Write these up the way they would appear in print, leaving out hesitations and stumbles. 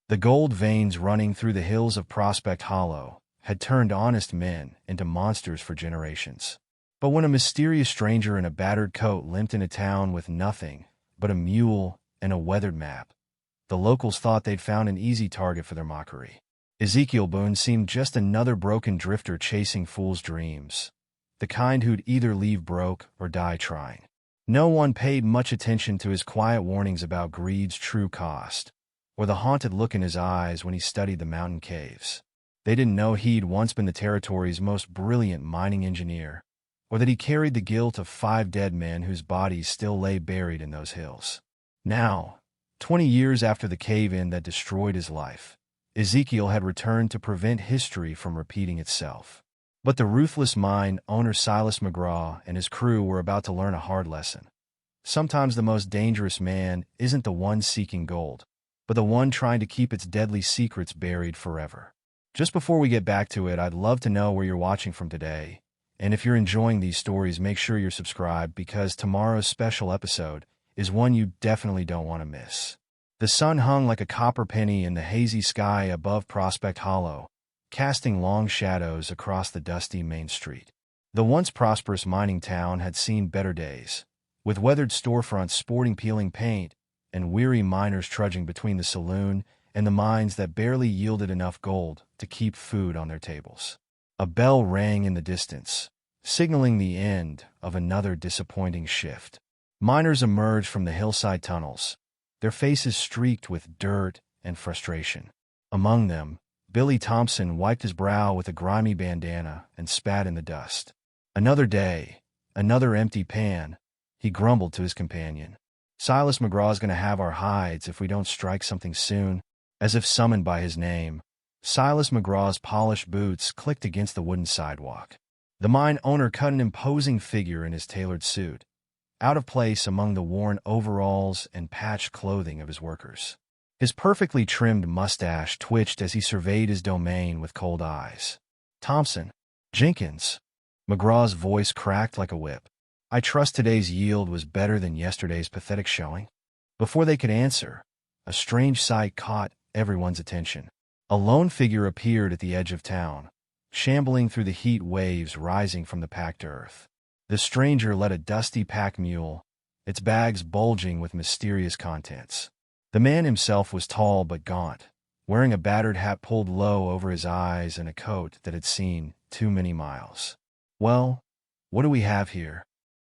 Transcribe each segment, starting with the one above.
The gold veins running through the hills of Prospect Hollow had turned honest men into monsters for generations. But when a mysterious stranger in a battered coat limped into town with nothing but a mule and a weathered map, the locals thought they'd found an easy target for their mockery. Ezekiel Boone seemed just another broken drifter chasing fool's dreams, the kind who'd either leave broke or die trying. No one paid much attention to his quiet warnings about greed's true cost, or the haunted look in his eyes when he studied the mountain caves. They didn't know he'd once been the territory's most brilliant mining engineer, or that he carried the guilt of 5 dead men whose bodies still lay buried in those hills. Now, 20 years after the cave-in that destroyed his life, Ezekiel had returned to prevent history from repeating itself. But the ruthless mine owner Silas McGraw and his crew were about to learn a hard lesson. Sometimes the most dangerous man isn't the one seeking gold, but the one trying to keep its deadly secrets buried forever. Just before we get back to it, I'd love to know where you're watching from today. And if you're enjoying these stories, make sure you're subscribed, because tomorrow's special episode is one you definitely don't want to miss. The sun hung like a copper penny in the hazy sky above Prospect Hollow, casting long shadows across the dusty main street. The once prosperous mining town had seen better days, with weathered storefronts sporting peeling paint and weary miners trudging between the saloon and the mines that barely yielded enough gold to keep food on their tables. A bell rang in the distance, signaling the end of another disappointing shift. Miners emerged from the hillside tunnels, their faces streaked with dirt and frustration. Among them, Billy Thompson wiped his brow with a grimy bandana and spat in the dust. "Another day, another empty pan," he grumbled to his companion. "Silas McGraw's going to have our hides if we don't strike something soon." As if summoned by his name, Silas McGraw's polished boots clicked against the wooden sidewalk. The mine owner cut an imposing figure in his tailored suit, out of place among the worn overalls and patched clothing of his workers. His perfectly trimmed mustache twitched as he surveyed his domain with cold eyes. "Thompson, Jenkins," McGraw's voice cracked like a whip. "I trust today's yield was better than yesterday's pathetic showing?" Before they could answer, a strange sight caught everyone's attention. A lone figure appeared at the edge of town, shambling through the heat waves rising from the packed earth. The stranger led a dusty pack mule, its bags bulging with mysterious contents. The man himself was tall but gaunt, wearing a battered hat pulled low over his eyes and a coat that had seen too many miles. "Well, what do we have here?"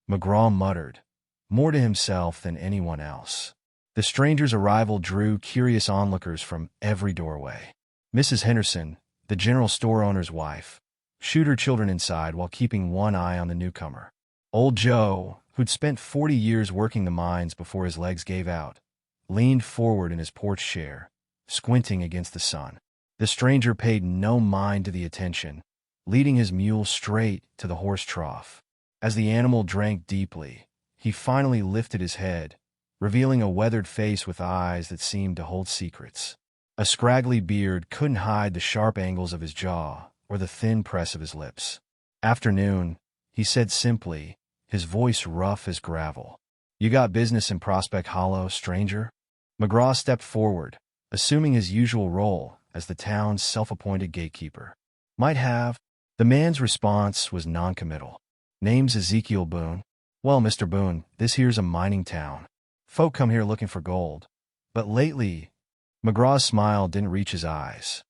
McGraw muttered, more to himself than anyone else. The stranger's arrival drew curious onlookers from every doorway. Mrs. Henderson, the general store owner's wife, shooed her children inside while keeping one eye on the newcomer. Old Joe, who'd spent 40 years working the mines before his legs gave out, leaned forward in his porch chair, squinting against the sun. The stranger paid no mind to the attention, leading his mule straight to the horse trough. As the animal drank deeply, he finally lifted his head, revealing a weathered face with eyes that seemed to hold secrets. A scraggly beard couldn't hide the sharp angles of his jaw or the thin press of his lips. "Afternoon," he said simply, his voice rough as gravel. "You got business in Prospect Hollow, stranger?" McGraw stepped forward, assuming his usual role as the town's self-appointed gatekeeper. "Might have." The man's response was noncommittal. "Name's Ezekiel Boone." "Well, Mr. Boone, this here's a mining town. Folk come here looking for gold. But lately," McGraw's smile didn't reach his eyes.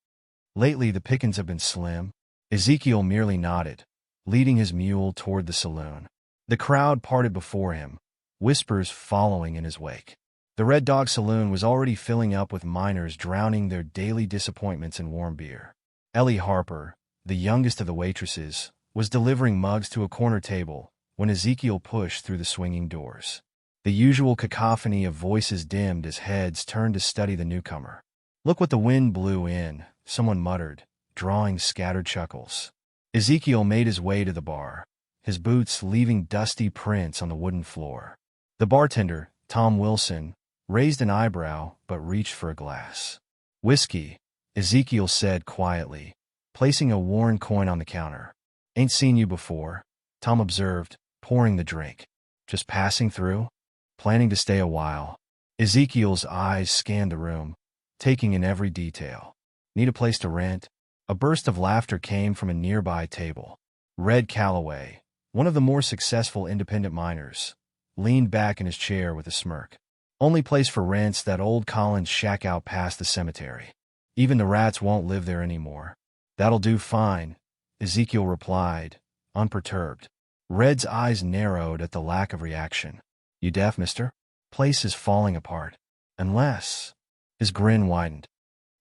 "Lately the pickings have been slim." Ezekiel merely nodded, leading his mule toward the saloon. The crowd parted before him, whispers following in his wake. The Red Dog Saloon was already filling up with miners drowning their daily disappointments in warm beer. Ellie Harper, the youngest of the waitresses, was delivering mugs to a corner table when Ezekiel pushed through the swinging doors. The usual cacophony of voices dimmed as heads turned to study the newcomer. "Look what the wind blew in," someone muttered, drawing scattered chuckles. Ezekiel made his way to the bar, his boots leaving dusty prints on the wooden floor. The bartender, Tom Wilson, raised an eyebrow but reached for a glass. "Whiskey," Ezekiel said quietly, placing a worn coin on the counter. "Ain't seen you before," Tom observed, pouring the drink. "Just passing through? Planning to stay a while?" Ezekiel's eyes scanned the room, taking in every detail. Need a place to rent? A burst of laughter came from a nearby table. Red Calloway, one of the more successful independent miners, leaned back in his chair with a smirk. Only place for rent's that old Collins shack out past the cemetery. Even the rats won't live there anymore. That'll do fine, Ezekiel replied, unperturbed. Red's eyes narrowed at the lack of reaction. You deaf, mister? Place is falling apart. Unless... His grin widened.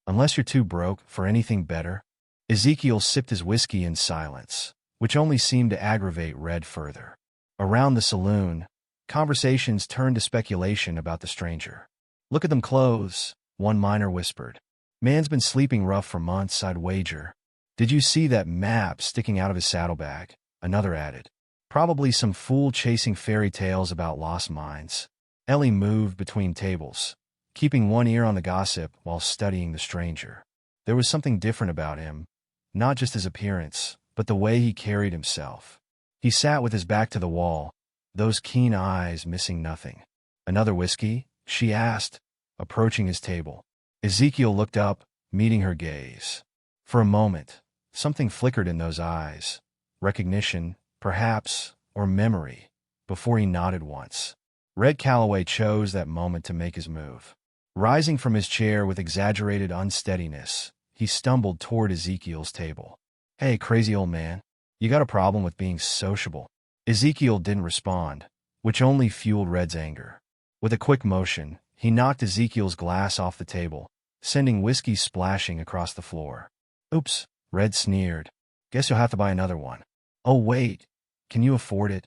Unless you're too broke for anything better? Ezekiel sipped his whiskey in silence, which only seemed to aggravate Red further. Around the saloon, conversations turned to speculation about the stranger. Look at them clothes, one miner whispered. Man's been sleeping rough for months, I'd wager. Did you see that map sticking out of his saddlebag? Another added. Probably some fool chasing fairy tales about lost mines. Ellie moved between tables, keeping one ear on the gossip while studying the stranger. There was something different about him, not just his appearance, but the way he carried himself. He sat with his back to the wall, those keen eyes missing nothing. Another whiskey? She asked, approaching his table. Ezekiel looked up, meeting her gaze. For a moment, something flickered in those eyes. Recognition, perhaps, or memory, before he nodded once. Red Calloway chose that moment to make his move. Rising from his chair with exaggerated unsteadiness, he stumbled toward Ezekiel's table. Hey, crazy old man, you got a problem with being sociable? Ezekiel didn't respond, which only fueled Red's anger. With a quick motion, he knocked Ezekiel's glass off the table, sending whiskey splashing across the floor. Oops, Red sneered. Guess you'll have to buy another one. Oh wait, can you afford it?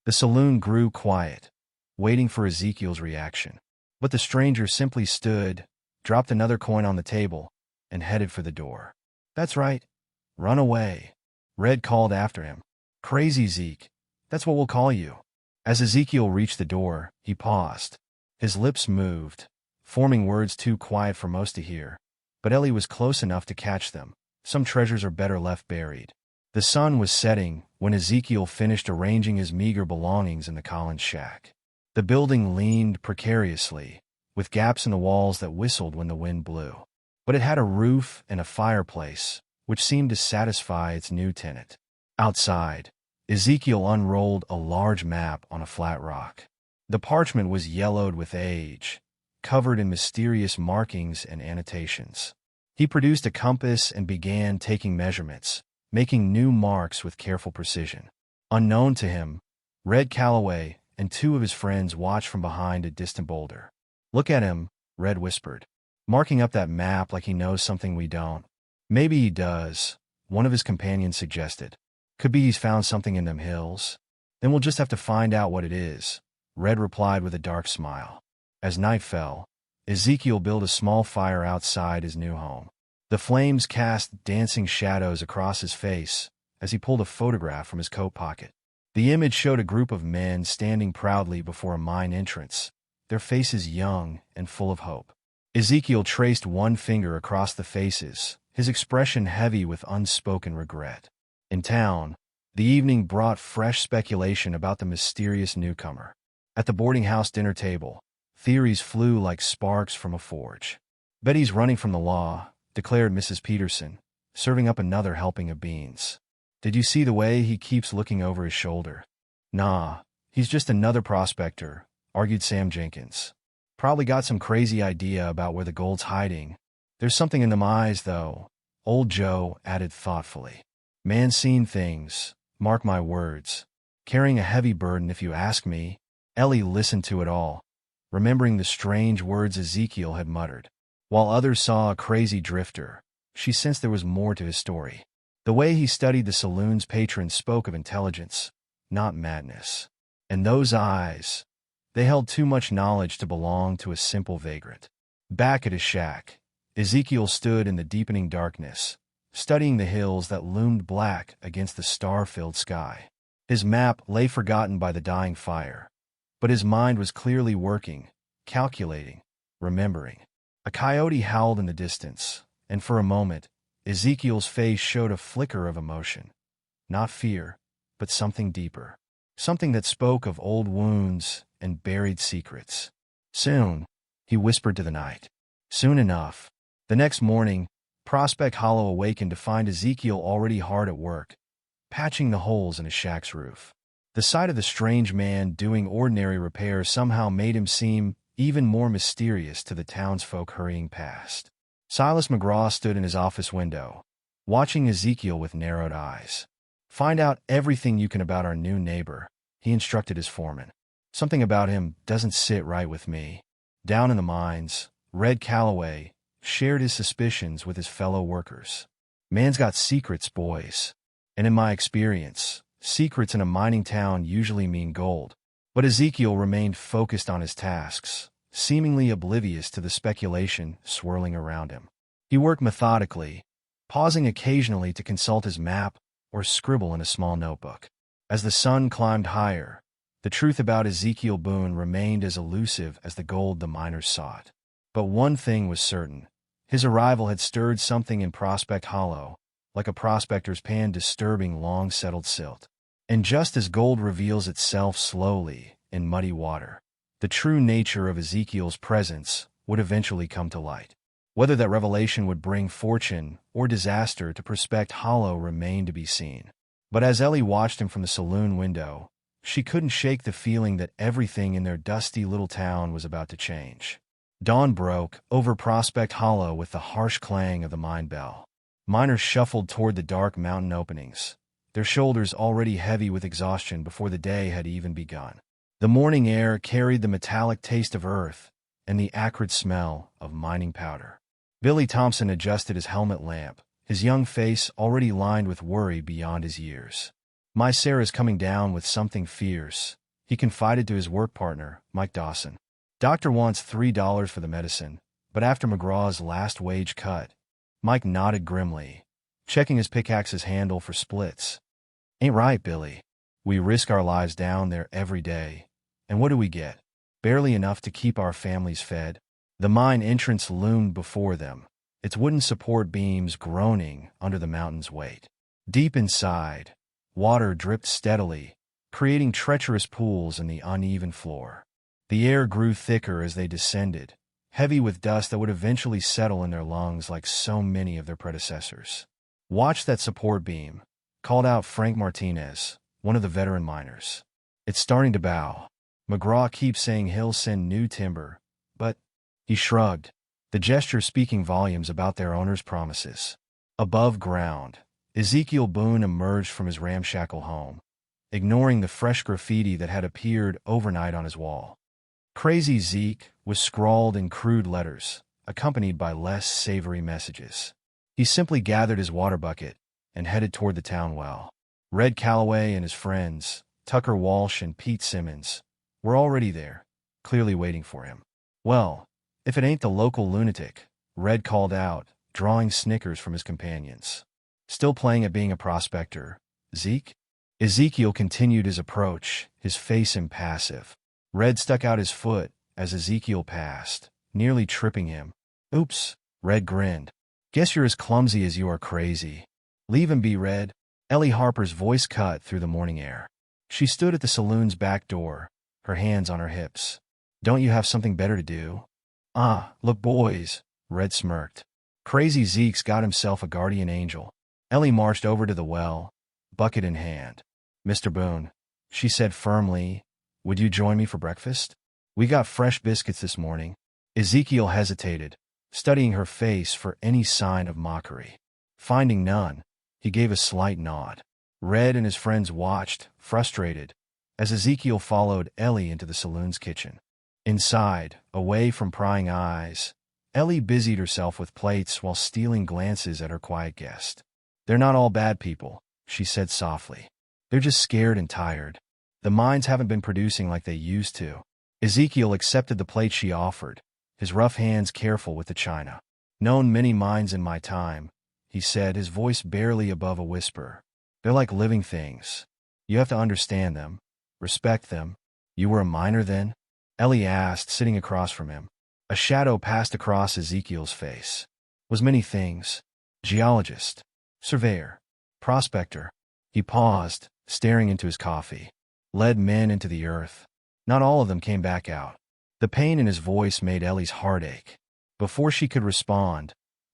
The saloon grew quiet, waiting for Ezekiel's reaction. But the stranger simply stood, dropped another coin on the table, and headed for the door. That's right. Run away. Red called after him. Crazy Zeke. That's what we'll call you. As Ezekiel reached the door, he paused. His lips moved, forming words too quiet for most to hear. But Ellie was close enough to catch them. Some treasures are better left buried. The sun was setting when Ezekiel finished arranging his meager belongings in the Collins shack. The building leaned precariously, with gaps in the walls that whistled when the wind blew. But it had a roof and a fireplace, which seemed to satisfy its new tenant. Outside, Ezekiel unrolled a large map on a flat rock. The parchment was yellowed with age, covered in mysterious markings and annotations. He produced a compass and began taking measurements, making new marks with careful precision. Unknown to him, Red Calloway and two of his friends watched from behind a distant boulder. Look at him, Red whispered, marking up that map like he knows something we don't. Maybe he does, one of his companions suggested. Could be he's found something in them hills. Then we'll just have to find out what it is, Red replied with a dark smile. As night fell, Ezekiel built a small fire outside his new home. The flames cast dancing shadows across his face as he pulled a photograph from his coat pocket. The image showed a group of men standing proudly before a mine entrance, their faces young and full of hope. Ezekiel traced one finger across the faces, his expression heavy with unspoken regret. In town, the evening brought fresh speculation about the mysterious newcomer. At the boarding house dinner table, theories flew like sparks from a forge. Betty's running from the law, declared Mrs. Peterson, serving up another helping of beans. Did you see the way he keeps looking over his shoulder? Nah, he's just another prospector, argued Sam Jenkins. Probably got some crazy idea about where the gold's hiding. There's something in them eyes, though, old Joe added thoughtfully. Man's seen things, mark my words. Carrying a heavy burden if you ask me. Ellie listened to it all, remembering the strange words Ezekiel had muttered. While others saw a crazy drifter, she sensed there was more to his story. The way he studied the saloon's patrons spoke of intelligence, not madness. And those eyes, they held too much knowledge to belong to a simple vagrant. Back at his shack, Ezekiel stood in the deepening darkness, studying the hills that loomed black against the star-filled sky. His map lay forgotten by the dying fire, but his mind was clearly working, calculating, remembering. A coyote howled in the distance, and for a moment, Ezekiel's face showed a flicker of emotion. Not fear, but something deeper. Something that spoke of old wounds and buried secrets. Soon, he whispered to the night. Soon enough, The next morning, Prospect Hollow awakened to find Ezekiel already hard at work, patching the holes in his shack's roof. The sight of the strange man doing ordinary repairs somehow made him seem even more mysterious to the townsfolk hurrying past. Silas McGraw stood in his office window, watching Ezekiel with narrowed eyes. "Find out everything you can about our new neighbor," he instructed his foreman. "Something about him doesn't sit right with me." Down in the mines, Red Calloway shared his suspicions with his fellow workers. "Man's got secrets, boys. And in my experience, secrets in a mining town usually mean gold." But Ezekiel remained focused on his tasks, seemingly oblivious to the speculation swirling around him. He worked methodically, pausing occasionally to consult his map or scribble in a small notebook. As the sun climbed higher, the truth about Ezekiel Boone remained as elusive as the gold the miners sought. But one thing was certain. His arrival had stirred something in Prospect Hollow, like a prospector's pan disturbing long-settled silt. And just as gold reveals itself slowly in muddy water, the true nature of Ezekiel's presence would eventually come to light. Whether that revelation would bring fortune or disaster to Prospect Hollow remained to be seen. But as Ellie watched him from the saloon window, she couldn't shake the feeling that everything in their dusty little town was about to change. Dawn broke over Prospect Hollow with the harsh clang of the mine bell. Miners shuffled toward the dark mountain openings, their shoulders already heavy with exhaustion before the day had even begun. The morning air carried the metallic taste of earth and the acrid smell of mining powder. Billy Thompson adjusted his helmet lamp, his young face already lined with worry beyond his years. "My Sarah's coming down with something fierce," he confided to his work partner, Mike Dawson. "Doctor wants $3 for the medicine," but after McGraw's last wage cut, Mike nodded grimly, checking his pickaxe's handle for splits. "Ain't right, Billy. We risk our lives down there every day. And what do we get? Barely enough to keep our families fed." The mine entrance loomed before them, its wooden support beams groaning under the mountain's weight. Deep inside, water dripped steadily, creating treacherous pools in the uneven floor. The air grew thicker as they descended, heavy with dust that would eventually settle in their lungs like so many of their predecessors. "Watch that support beam," called out Frank Martinez, one of the veteran miners. "It's starting to bow. McGraw keeps saying he'll send new timber, but—" He shrugged, the gesture speaking volumes about their owner's promises. Above ground, Ezekiel Boone emerged from his ramshackle home, ignoring the fresh graffiti that had appeared overnight on his wall. "Crazy Zeke" was scrawled in crude letters, accompanied by less savory messages. He simply gathered his water bucket and headed toward the town well. Red Calloway and his friends, Tucker Walsh and Pete Simmons, were already there, clearly waiting for him. "Well, if it ain't the local lunatic," Red called out, drawing snickers from his companions. "Still playing at being a prospector, Zeke?" Ezekiel continued his approach, his face impassive. Red stuck out his foot as Ezekiel passed, nearly tripping him. "Oops," Red grinned. "Guess you're as clumsy as you are crazy." "Leave him be, Red." Ellie Harper's voice cut through the morning air. She stood at the saloon's back door, her hands on her hips. "Don't you have something better to do?" Look, boys," Red smirked. "Crazy Zeke's got himself a guardian angel." Ellie marched over to the well, bucket in hand. "Mr. Boone," she said firmly, "would you join me for breakfast? We got fresh biscuits this morning." Ezekiel hesitated, studying her face for any sign of mockery. Finding none, he gave a slight nod. Red and his friends watched, frustrated, as Ezekiel followed Ellie into the saloon's kitchen. Inside, away from prying eyes, Ellie busied herself with plates while stealing glances at her quiet guest. "They're not all bad people," she said softly. "They're just scared and tired. The mines haven't been producing like they used to." Ezekiel accepted the plate she offered, his rough hands careful with the china. "Known many mines in my time," he said, his voice barely above a whisper. "They're like living things. You have to understand them, respect them." "You were a miner then?" Ellie asked, sitting across from him. A shadow passed across Ezekiel's face. "Was many things. Geologist, surveyor, prospector." He paused, staring into his coffee. "Led men into the earth. Not all of them came back out." The pain in his voice made Ellie's heart ache. Before she could respond,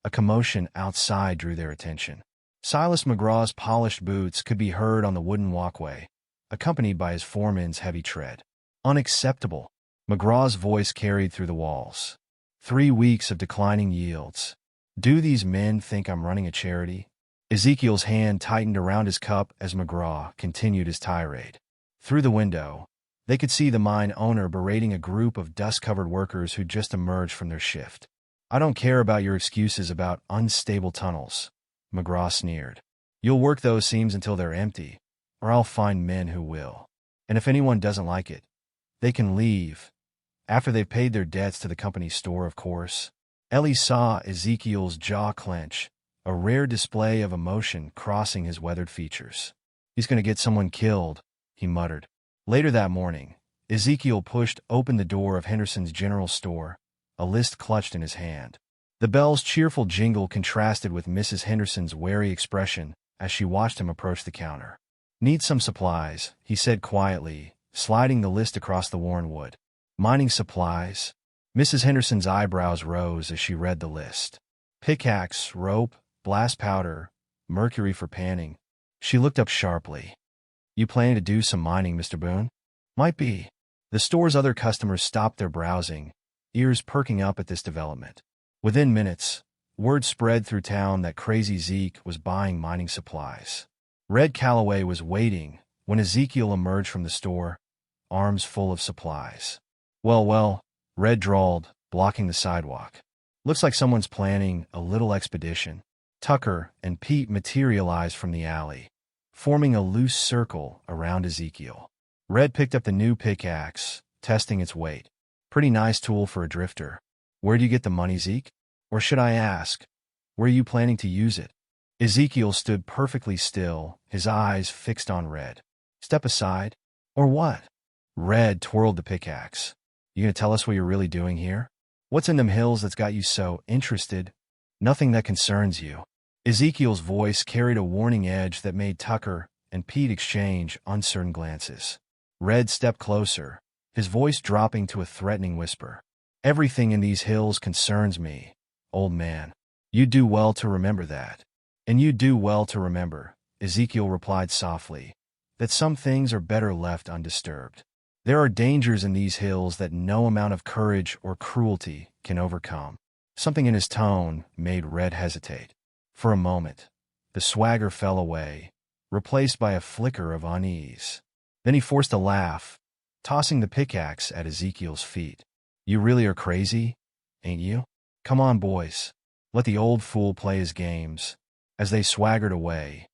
A commotion outside drew their attention. Silas McGraw's polished boots could be heard on the wooden walkway, accompanied by his foreman's heavy tread. Unacceptable. McGraw's voice carried through the walls. 3 weeks of declining yields. Do these men think I'm running a charity? Ezekiel's hand tightened around his cup as McGraw continued his tirade. Through the window, they could see the mine owner berating a group of dust-covered workers who'd just emerged from their shift. I don't care about your excuses about unstable tunnels, McGraw sneered. You'll work those seams until they're empty, or I'll find men who will. And if anyone doesn't like it, they can leave. After they've paid their debts to the company store, of course. Ellie saw Ezekiel's jaw clench, a rare display of emotion crossing his weathered features. He's going to get someone killed, he muttered. Later that morning, Ezekiel pushed open the door of Henderson's general store, a list clutched in his hand. The bell's cheerful jingle contrasted with Mrs. Henderson's wary expression as she watched him approach the counter. Need some supplies, he said quietly, sliding the list across the worn wood. Mining supplies? Mrs. Henderson's eyebrows rose as she read the list. Pickaxe, rope, blast powder, mercury for panning. She looked up sharply. You planning to do some mining, Mr. Boone? Might be. The store's other customers stopped their browsing, ears perking up at this development. Within minutes, word spread through town that Crazy Zeke was buying mining supplies. Red Calloway was waiting when Ezekiel emerged from the store, arms full of supplies. Well, Red drawled, blocking the sidewalk. Looks like someone's planning a little expedition. Tucker and Pete materialized from the alley, forming a loose circle around Ezekiel. Red picked up the new pickaxe, testing its weight. Pretty nice tool for a drifter. Where'd you get the money, Zeke? Or should I ask, where are you planning to use it? Ezekiel stood perfectly still, his eyes fixed on Red. Step aside? Or what? Red twirled the pickaxe. You gonna tell us what you're really doing here? What's in them hills that's got you so interested? Nothing that concerns you. Ezekiel's voice carried a warning edge that made Tucker and Pete exchange uncertain glances. Red stepped closer, his voice dropping to a threatening whisper. Everything in these hills concerns me, old man. You do well to remember that. And you do well to remember, Ezekiel replied softly, that some things are better left undisturbed. There are dangers in these hills that no amount of courage or cruelty can overcome. Something in his tone made Red hesitate. For a moment, the swagger fell away, replaced by a flicker of unease. Then he forced a laugh, tossing the pickaxe at Ezekiel's feet. You really are crazy, ain't you? Come on, boys. Let the old fool play his games. As they swaggered away,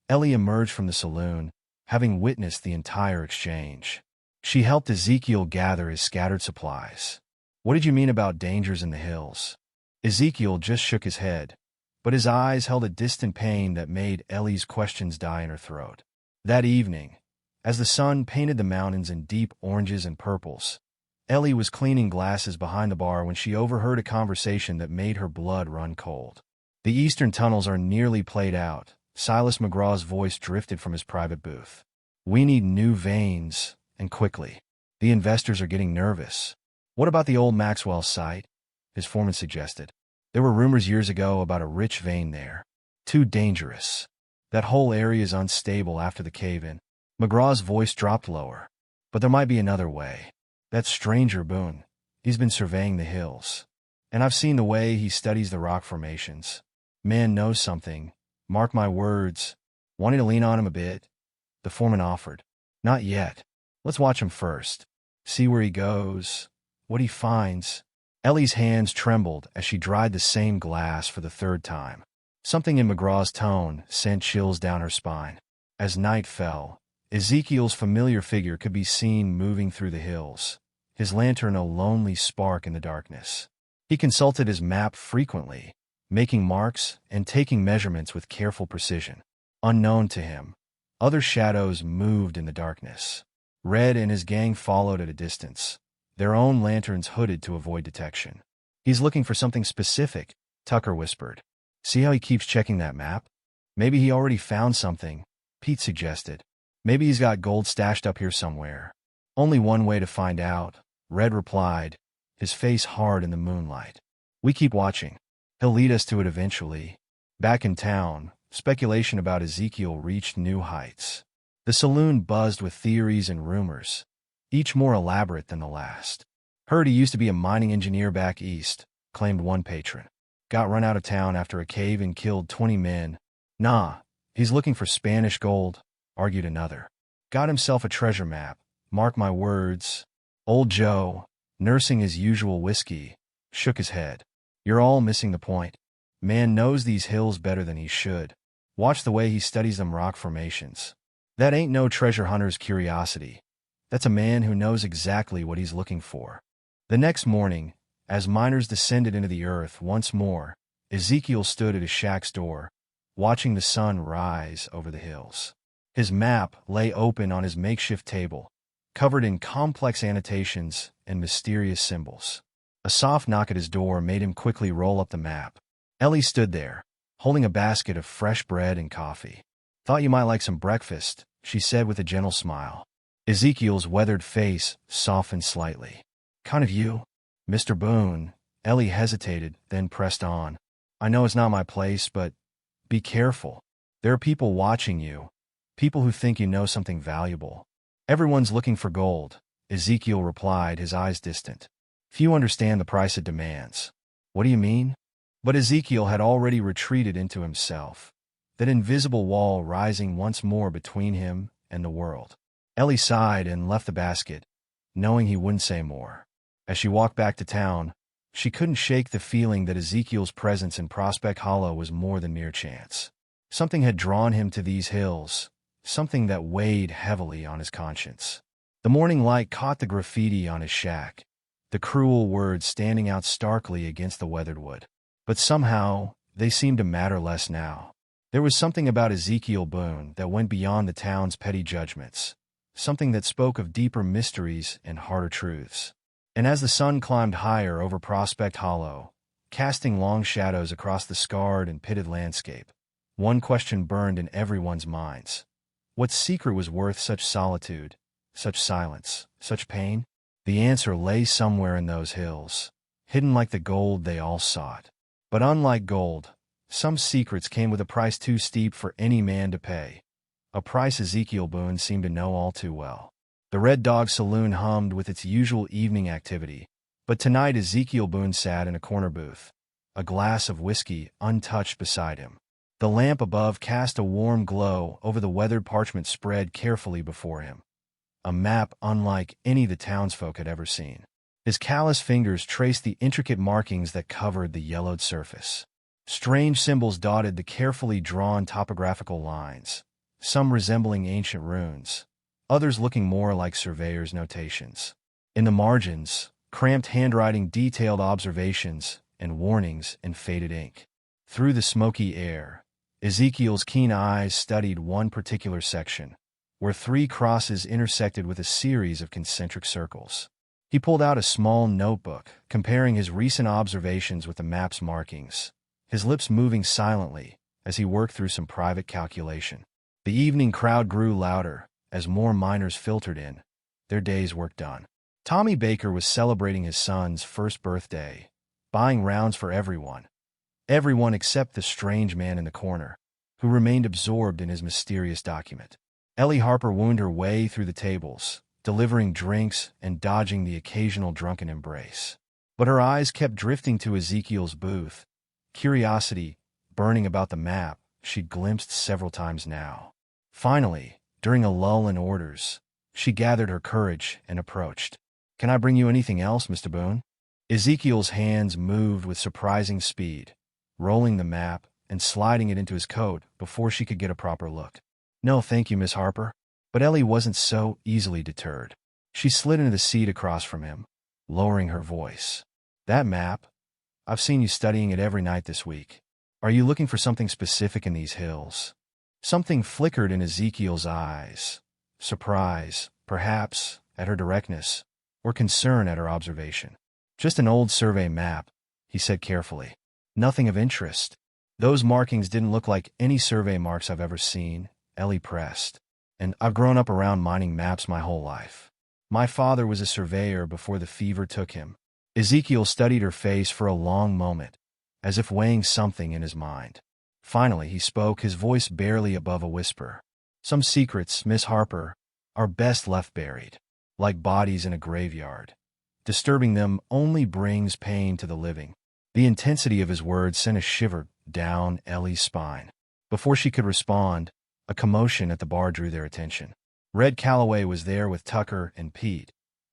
Ellie emerged from the saloon, having witnessed the entire exchange. She helped Ezekiel gather his scattered supplies. What did you mean about dangers in the hills? Ezekiel just shook his head, but his eyes held a distant pain that made Ellie's questions die in her throat. That evening, as the sun painted the mountains in deep oranges and purples, Ellie was cleaning glasses behind the bar when she overheard a conversation that made her blood run cold. The eastern tunnels are nearly played out. Silas McGraw's voice drifted from his private booth. We need new veins, and quickly. The investors are getting nervous. What about the old Maxwell site? His foreman suggested. There were rumors years ago about a rich vein there. Too dangerous. That whole area is unstable after the cave-in. McGraw's voice dropped lower. But there might be another way. That stranger Boone, he's been surveying the hills. And I've seen the way he studies the rock formations. Man knows something. Mark my words. Wanting to lean on him a bit? The foreman offered. Not yet. Let's watch him first. See where he goes. What he finds. Ellie's hands trembled as she dried the same glass for the third time. Something in McGraw's tone sent chills down her spine. As night fell, Ezekiel's familiar figure could be seen moving through the hills, his lantern a lonely spark in the darkness. He consulted his map frequently, making marks and taking measurements with careful precision. Unknown to him, other shadows moved in the darkness. Red and his gang followed at a distance, their own lanterns hooded to avoid detection. He's looking for something specific, Tucker whispered. See how he keeps checking that map? Maybe he already found something, Pete suggested. Maybe he's got gold stashed up here somewhere. Only one way to find out, Red replied, his face hard in the moonlight. We keep watching. He'll lead us to it eventually. Back in town, speculation about Ezekiel reached new heights. The saloon buzzed with theories and rumors, each more elaborate than the last. Heard he used to be a mining engineer back east, claimed one patron. Got run out of town after a cave-in killed 20 men. Nah, he's looking for Spanish gold, argued another. Got himself a treasure map, mark my words. Old Joe, nursing his usual whiskey, shook his head. You're all missing the point. Man knows these hills better than he should. Watch the way he studies them rock formations. That ain't no treasure hunter's curiosity. That's a man who knows exactly what he's looking for. The next morning, as miners descended into the earth once more, Ezekiel stood at his shack's door, watching the sun rise over the hills. His map lay open on his makeshift table, covered in complex annotations and mysterious symbols. A soft knock at his door made him quickly roll up the map. Ellie stood there, holding a basket of fresh bread and coffee. Thought you might like some breakfast, she said with a gentle smile. Ezekiel's weathered face softened slightly. Kind of you, Mr. Boone. Ellie hesitated, then pressed on. I know it's not my place, but be careful. There are people watching you, people who think you know something valuable. Everyone's looking for gold, Ezekiel replied, his eyes distant. Few understand the price it demands. What do you mean? But Ezekiel had already retreated into himself, that invisible wall rising once more between him and the world. Ellie sighed and left the basket, knowing he wouldn't say more. As she walked back to town, she couldn't shake the feeling that Ezekiel's presence in Prospect Hollow was more than mere chance. Something had drawn him to these hills, something that weighed heavily on his conscience. The morning light caught the graffiti on his shack, the cruel words standing out starkly against the weathered wood. But somehow, they seemed to matter less now. There was something about Ezekiel Boone that went beyond the town's petty judgments, something that spoke of deeper mysteries and harder truths. And as the sun climbed higher over Prospect Hollow, casting long shadows across the scarred and pitted landscape, one question burned in everyone's minds. What secret was worth such solitude, such silence, such pain? The answer lay somewhere in those hills, hidden like the gold they all sought. But unlike gold, some secrets came with a price too steep for any man to pay, a price Ezekiel Boone seemed to know all too well. The Red Dog Saloon hummed with its usual evening activity, but tonight Ezekiel Boone sat in a corner booth, a glass of whiskey untouched beside him. The lamp above cast a warm glow over the weathered parchment spread carefully before him, a map unlike any the townsfolk had ever seen. His callous fingers traced the intricate markings that covered the yellowed surface. Strange symbols dotted the carefully drawn topographical lines, some resembling ancient runes, others looking more like surveyor's notations. In the margins, cramped handwriting detailed observations and warnings in faded ink. Through the smoky air, Ezekiel's keen eyes studied one particular section, where 3 crosses intersected with a series of concentric circles. He pulled out a small notebook, comparing his recent observations with the map's markings, his lips moving silently as he worked through some private calculation. The evening crowd grew louder as more miners filtered in, their day's work done. Tommy Baker was celebrating his son's first birthday, buying rounds for everyone except the strange man in the corner, who remained absorbed in his mysterious document. Ellie Harper wound her way through the tables, delivering drinks and dodging the occasional drunken embrace. But her eyes kept drifting to Ezekiel's booth, curiosity burning about the map she'd glimpsed several times now. Finally, during a lull in orders, she gathered her courage and approached. "Can I bring you anything else, Mr. Boone?" Ezekiel's hands moved with surprising speed, rolling the map and sliding it into his coat before she could get a proper look. "No, thank you, Miss Harper." But Ellie wasn't so easily deterred. She slid into the seat across from him, lowering her voice. "That map? I've seen you studying it every night this week. Are you looking for something specific in these hills?" Something flickered in Ezekiel's eyes. Surprise, perhaps, at her directness, or concern at her observation. "Just an old survey map," he said carefully. "Nothing of interest." "Those markings didn't look like any survey marks I've ever seen," Ellie pressed. "And I've grown up around mining maps my whole life. My father was a surveyor before the fever took him." Ezekiel studied her face for a long moment, as if weighing something in his mind. Finally, he spoke, his voice barely above a whisper. "Some secrets, Miss Harper, are best left buried, like bodies in a graveyard. Disturbing them only brings pain to the living." The intensity of his words sent a shiver down Ellie's spine. Before she could respond, a commotion at the bar drew their attention. Red Calloway was there with Tucker and Pete,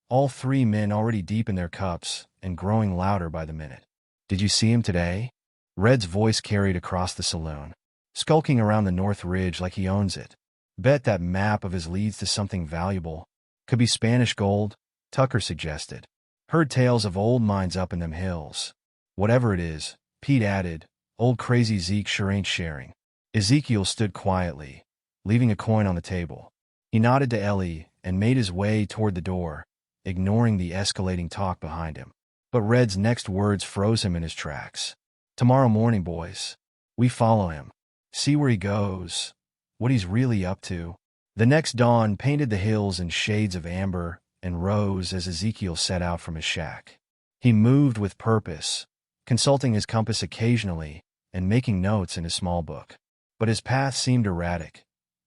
all three men already deep in their cups and growing louder by the minute. "Did you see him today?" Red's voice carried across the saloon. "Skulking around the North Ridge like he owns it. Bet that map of his leads to something valuable. Could be Spanish gold," Tucker suggested. "Heard tales of old mines up in them hills." "Whatever it is," Pete added, "old crazy Zeke sure ain't sharing." Ezekiel stood quietly, leaving a coin on the table. He nodded to Ellie and made his way toward the door, ignoring the escalating talk behind him. But Red's next words froze him in his tracks. "Tomorrow morning, boys. We follow him. See where he goes. What he's really up to." The next dawn painted the hills in shades of amber and rose as Ezekiel set out from his shack. He moved with purpose, consulting his compass occasionally and making notes in his small book. But his path seemed erratic.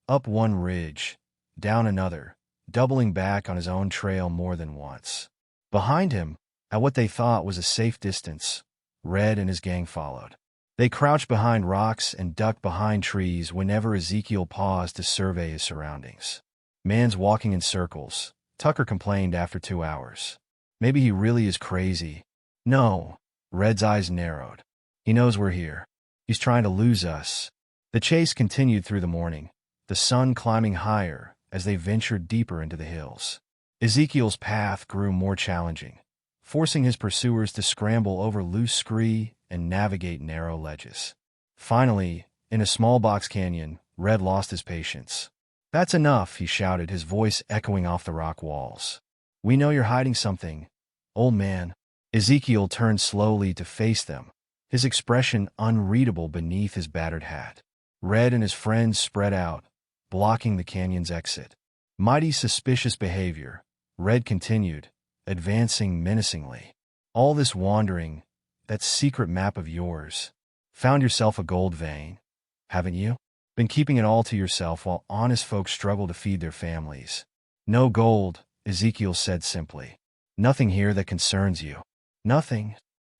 Up one ridge, down another, doubling back on his own trail more than once. Behind him, at what they thought was a safe distance, Red and his gang followed. They crouched behind rocks and ducked behind trees whenever Ezekiel paused to survey his surroundings. "Man's walking in circles," Tucker complained after 2 hours. "Maybe he really is crazy." "No." Red's eyes narrowed. "He knows we're here. He's trying to lose us." The chase continued through the morning, the sun climbing higher as they ventured deeper into the hills. Ezekiel's path grew more challenging, forcing his pursuers to scramble over loose scree and navigate narrow ledges. Finally, in a small box canyon, Red lost his patience. "That's enough," he shouted, his voice echoing off the rock walls. "We know you're hiding something, old man." Ezekiel turned slowly to face them, his expression unreadable beneath his battered hat. Red and his friends spread out, blocking the canyon's exit. "Mighty suspicious behavior," Red continued, advancing menacingly. "All this wandering, that secret map of yours. Found yourself a gold vein, haven't you? Been keeping it all to yourself while honest folks struggle to feed their families." "No gold," Ezekiel said simply. "Nothing here that concerns you." "Nothing?"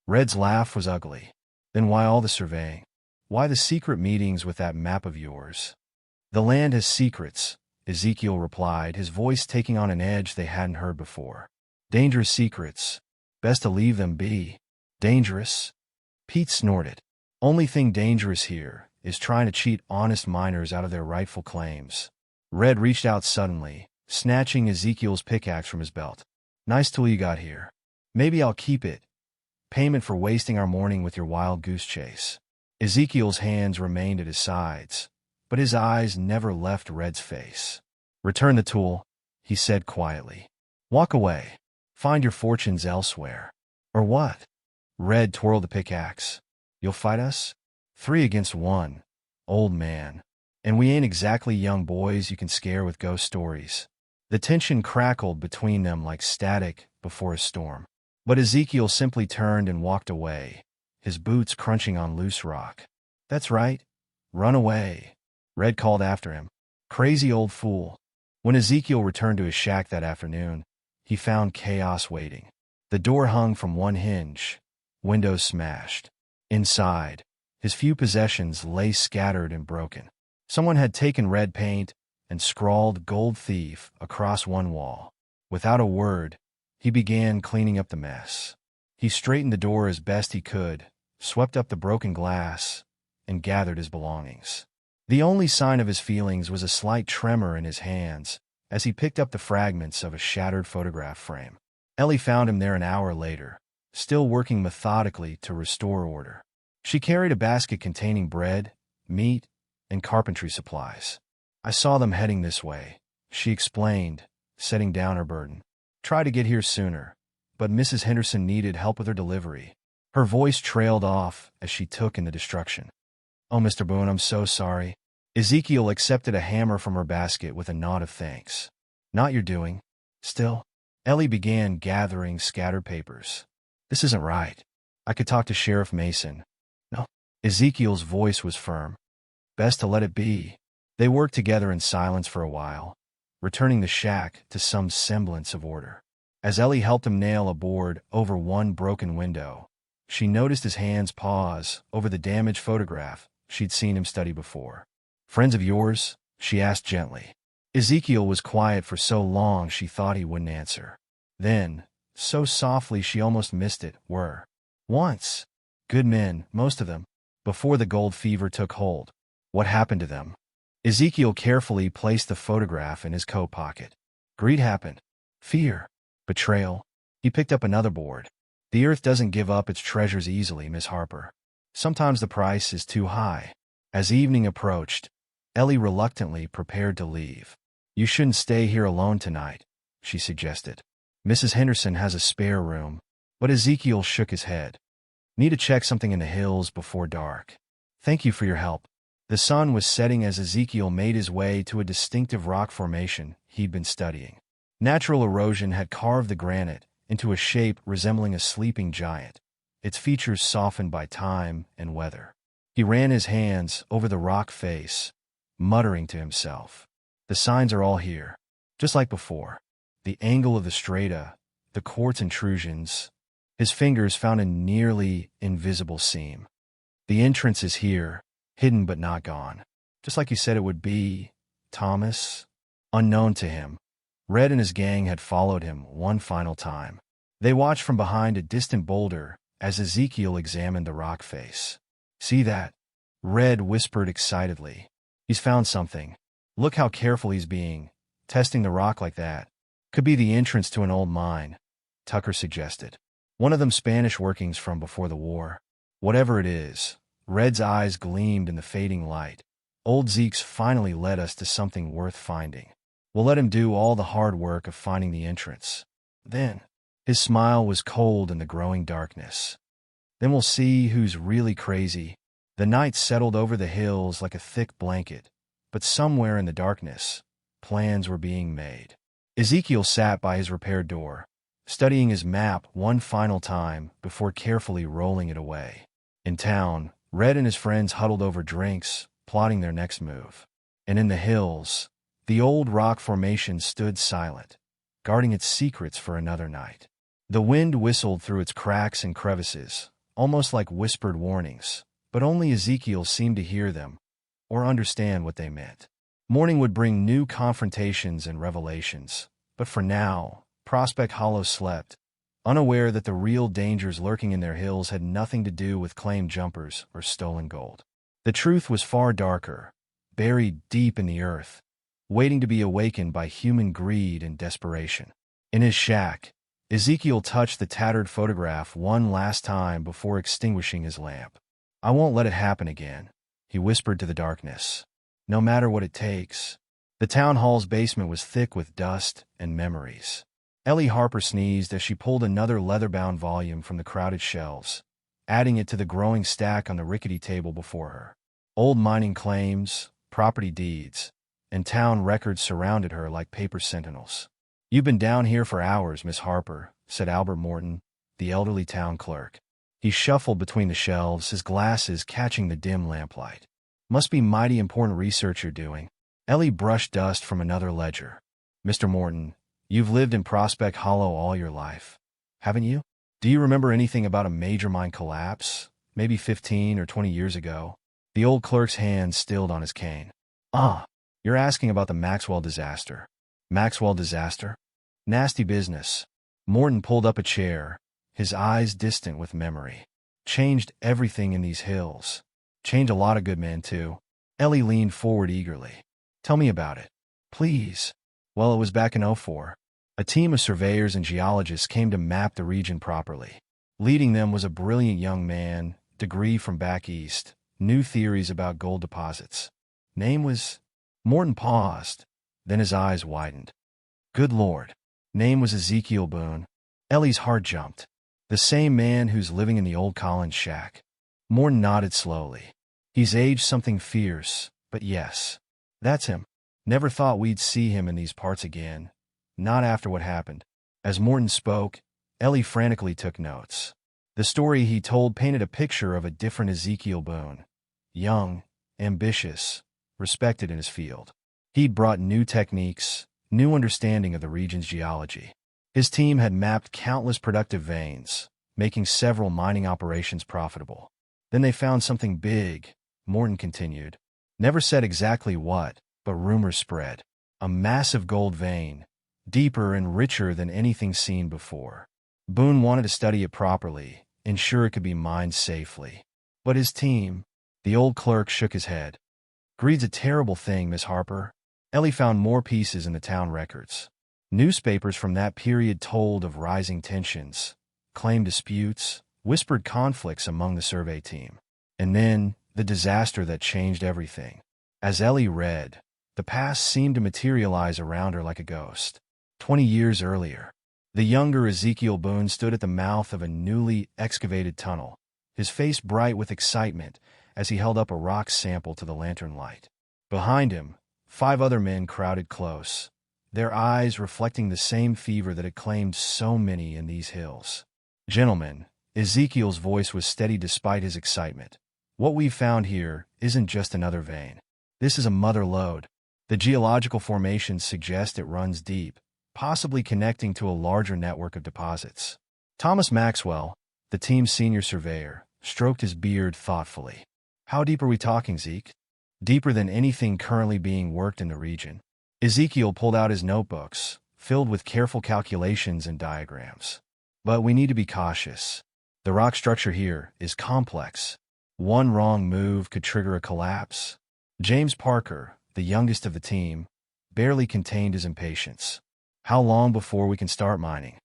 Red's laugh was ugly. "Then why all the surveying? Why the secret meetings with that map of yours?" "The land has secrets," Ezekiel replied, his voice taking on an edge they hadn't heard before. "Dangerous secrets. Best to leave them be." "Dangerous?" Pete snorted. "Only thing dangerous here is trying to cheat honest miners out of their rightful claims." Red reached out suddenly, snatching Ezekiel's pickaxe from his belt. "Nice tool you got here. Maybe I'll keep it. Payment for wasting our morning with your wild goose chase." Ezekiel's hands remained at his sides, but his eyes never left Red's face. "Return the tool," he said quietly. "Walk away. Find your fortunes elsewhere." "Or what?" Red twirled the pickaxe. "You'll fight us? 3 against 1, old man. And we ain't exactly young boys you can scare with ghost stories." The tension crackled between them like static before a storm. But Ezekiel simply turned and walked away, his boots crunching on loose rock. "That's right. Run away," Red called after him. "Crazy old fool." When Ezekiel returned to his shack that afternoon, he found chaos waiting. The door hung from one hinge, windows smashed. Inside, his few possessions lay scattered and broken. Someone had taken red paint and scrawled "Gold Thief" across one wall. Without a word, he began cleaning up the mess. He straightened the door as best he could, swept up the broken glass, and gathered his belongings. The only sign of his feelings was a slight tremor in his hands as he picked up the fragments of a shattered photograph frame. Ellie found him there an hour later, still working methodically to restore order. She carried a basket containing bread, meat, and carpentry supplies. "I saw them heading this way," she explained, setting down her burden. "Try to get here sooner, but Mrs. Henderson needed help with her delivery." Her voice trailed off as she took in the destruction. "Oh, Mr. Boone, I'm so sorry." Ezekiel accepted a hammer from her basket with a nod of thanks. "Not your doing. Still." Ellie began gathering scattered papers. "This isn't right. I could talk to Sheriff Mason. Ezekiel's voice was firm. Best to let it be. They worked together in silence for a while, returning the shack to some semblance of order. As Ellie helped him nail a board over one broken window, she noticed his hands pause over the damaged photograph she'd seen him study before. "Friends of yours?" she asked gently. Ezekiel was quiet for so long she thought he wouldn't answer. Then, so softly she almost missed it, "Were. Once. Good men, most of them. Before the gold fever took hold. What happened to them?" Ezekiel carefully placed the photograph in his coat pocket. Greed happened. Fear. Betrayal. He picked up another board. "The earth doesn't give up its treasures easily, Miss Harper. Sometimes the price is too high." As evening approached, Ellie reluctantly prepared to leave. "You shouldn't stay here alone tonight," she suggested. "Mrs. Henderson has a spare room." But Ezekiel shook his head. "Need to check something in the hills before dark. Thank you for your help." The sun was setting as Ezekiel made his way to a distinctive rock formation he'd been studying. Natural erosion had carved the granite into a shape resembling a sleeping giant, its features softened by time and weather. He ran his hands over the rock face, muttering to himself. The signs are all here, just like before. The angle of the strata, the quartz intrusions. His fingers found a nearly invisible seam. The entrance is here, hidden but not gone. Just like you said it would be, Thomas. Unknown to him, Red and his gang had followed him one final time. They watched from behind a distant boulder as Ezekiel examined the rock face. "See that?" Red whispered excitedly. "He's found something. Look how careful he's being. Testing the rock like that. Could be the entrance to an old mine," Tucker suggested. "One of them Spanish workings from before the war." "Whatever it is," Red's eyes gleamed in the fading light. "Old Zeke's finally led us to something worth finding. We'll let him do all the hard work of finding the entrance. Then," his smile was cold in the growing darkness, "then we'll see who's really crazy." The night settled over the hills like a thick blanket, but somewhere in the darkness, plans were being made. Ezekiel sat by his repaired door, studying his map one final time before carefully rolling it away. In town, Red and his friends huddled over drinks, plotting their next move. And in the hills, the old rock formation stood silent, guarding its secrets for another night. The wind whistled through its cracks and crevices, almost like whispered warnings, but only Ezekiel seemed to hear them or understand what they meant. Morning would bring new confrontations and revelations, but for now, Prospect Hollow slept, unaware that the real dangers lurking in their hills had nothing to do with claimed jumpers or stolen gold. The truth was far darker, buried deep in the earth, waiting to be awakened by human greed and desperation. In his shack, Ezekiel touched the tattered photograph one last time before extinguishing his lamp. "I won't let it happen again," he whispered to the darkness. "No matter what it takes." The town hall's basement was thick with dust and memories. Ellie Harper sneezed as she pulled another leather-bound volume from the crowded shelves, adding it to the growing stack on the rickety table before her. Old mining claims, property deeds, and town records surrounded her like paper sentinels. "You've been down here for hours, Miss Harper," said Albert Morton, the elderly town clerk. He shuffled between the shelves, his glasses catching the dim lamplight. "Must be mighty important research you're doing." Ellie brushed dust from another ledger. "Mr. Morton, you've lived in Prospect Hollow all your life, haven't you? Do you remember anything about a major mine collapse, maybe 15 or 20 years ago?" The old clerk's hand stilled on his cane. You're asking about the Maxwell disaster." "Maxwell disaster? Nasty business." Morton pulled up a chair, his eyes distant with memory. "Changed everything in these hills. Changed a lot of good men, too." Ellie leaned forward eagerly. "Tell me about it, please." "Well, it was back in '04. A team of surveyors and geologists came to map the region properly. Leading them was a brilliant young man, degree from back east, new theories about gold deposits. Name was..." Morton paused, then his eyes widened. "Good Lord." Name was Ezekiel Boone. Ellie's heart jumped. "The same man who's living in the old Collins shack." Morton nodded slowly. "He's aged something fierce, but yes, that's him. Never thought we'd see him in these parts again. Not after what happened." As Morton spoke, Ellie frantically took notes. The story he told painted a picture of a different Ezekiel Boone. Young, ambitious, respected in his field. He'd brought new techniques, new understanding of the region's geology. His team had mapped countless productive veins, making several mining operations profitable. Then they found something big, Morton continued. Never said exactly what, but rumors spread. A massive gold vein, deeper and richer than anything seen before. Boone wanted to study it properly, ensure it could be mined safely. But his team, the old clerk shook his head. Greed's a terrible thing, Miss Harper. Ellie found more pieces in the town records. Newspapers from that period told of rising tensions, claim disputes, whispered conflicts among the survey team. And then, the disaster that changed everything. As Ellie read, the past seemed to materialize around her like a ghost. 20 years earlier, the younger Ezekiel Boone stood at the mouth of a newly excavated tunnel, his face bright with excitement as he held up a rock sample to the lantern light. Behind him, 5 other men crowded close, their eyes reflecting the same fever that had claimed so many in these hills. Gentlemen, Ezekiel's voice was steady despite his excitement. What we've found here isn't just another vein. This is a mother lode. The geological formations suggest it runs deep, possibly connecting to a larger network of deposits. Thomas Maxwell, the team's senior surveyor, stroked his beard thoughtfully. How deep are we talking, Zeke? Deeper than anything currently being worked in the region. Ezekiel pulled out his notebooks, filled with careful calculations and diagrams. But we need to be cautious. The rock structure here is complex. One wrong move could trigger a collapse. James Parker, the youngest of the team, barely contained his impatience. How long before we can start mining?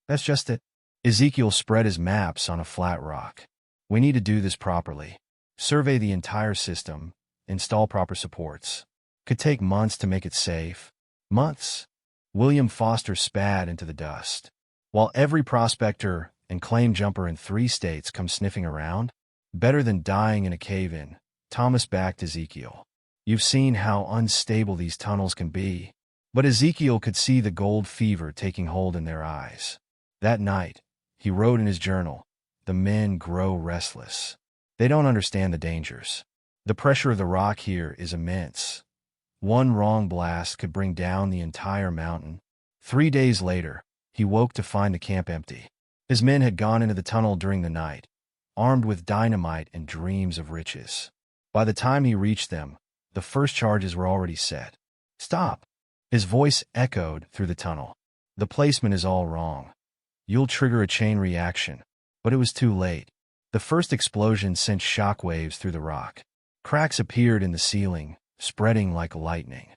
That's just it. Ezekiel spread his maps on a flat rock. We need to do this properly. Survey the entire system, install proper supports. Could take months to make it safe. Months? William Foster spat into the dust. While every prospector and claim jumper in 3 states come sniffing around, better than dying in a cave-in, Thomas backed Ezekiel. You've seen how unstable these tunnels can be. But Ezekiel could see the gold fever taking hold in their eyes. That night, he wrote in his journal, "The men grow restless. They don't understand the dangers. The pressure of the rock here is immense. One wrong blast could bring down the entire mountain." 3 days later, he woke to find the camp empty. His men had gone into the tunnel during the night, armed with dynamite and dreams of riches. By the time he reached them, the first charges were already set. "Stop!" His voice echoed through the tunnel. "The placement is all wrong. You'll trigger a chain reaction." But it was too late. The first explosion sent shockwaves through the rock. Cracks appeared in the ceiling, spreading like lightning.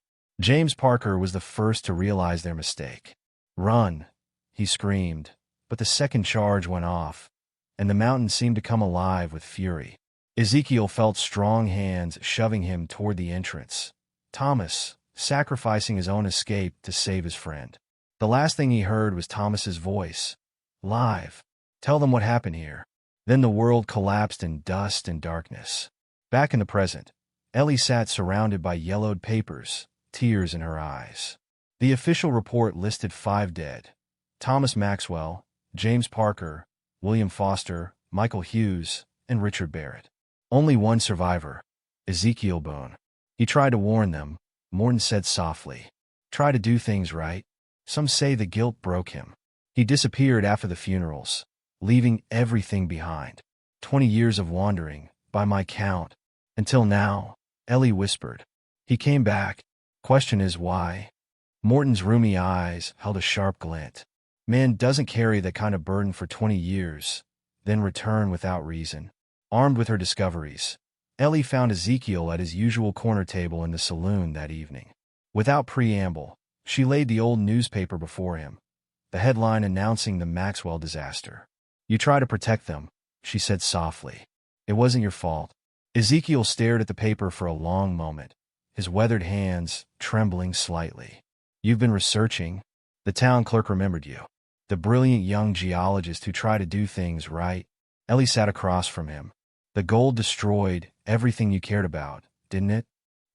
James Parker was the first to realize their mistake. "Run!" he screamed, but the second charge went off, and the mountain seemed to come alive with fury. Ezekiel felt strong hands shoving him toward the entrance. Thomas, sacrificing his own escape to save his friend. The last thing he heard was Thomas's voice. "Live. Tell them what happened here." Then the world collapsed in dust and darkness. Back in the present, Ellie sat surrounded by yellowed papers, tears in her eyes. The official report listed 5 dead. Thomas Maxwell, James Parker, William Foster, Michael Hughes, and Richard Barrett. Only one survivor, Ezekiel Boone. He tried to warn them, Morton said softly. "Try to do things right." Some say the guilt broke him. He disappeared after the funerals, leaving everything behind. 20 years of wandering, by my count. Until now, Ellie whispered. He came back. Question is why? Morton's roomy eyes held a sharp glint. Man doesn't carry that kind of burden for 20 years, then return without reason. Armed with her discoveries, Ellie found Ezekiel at his usual corner table in the saloon that evening. Without preamble, she laid the old newspaper before him, the headline announcing the Maxwell disaster. "You try to protect them," she said softly. "It wasn't your fault." Ezekiel stared at the paper for a long moment, his weathered hands trembling slightly. "You've been researching?" The town clerk remembered you. The brilliant young geologist who tried to do things right. Ellie sat across from him. "The gold destroyed everything you cared about, didn't it?"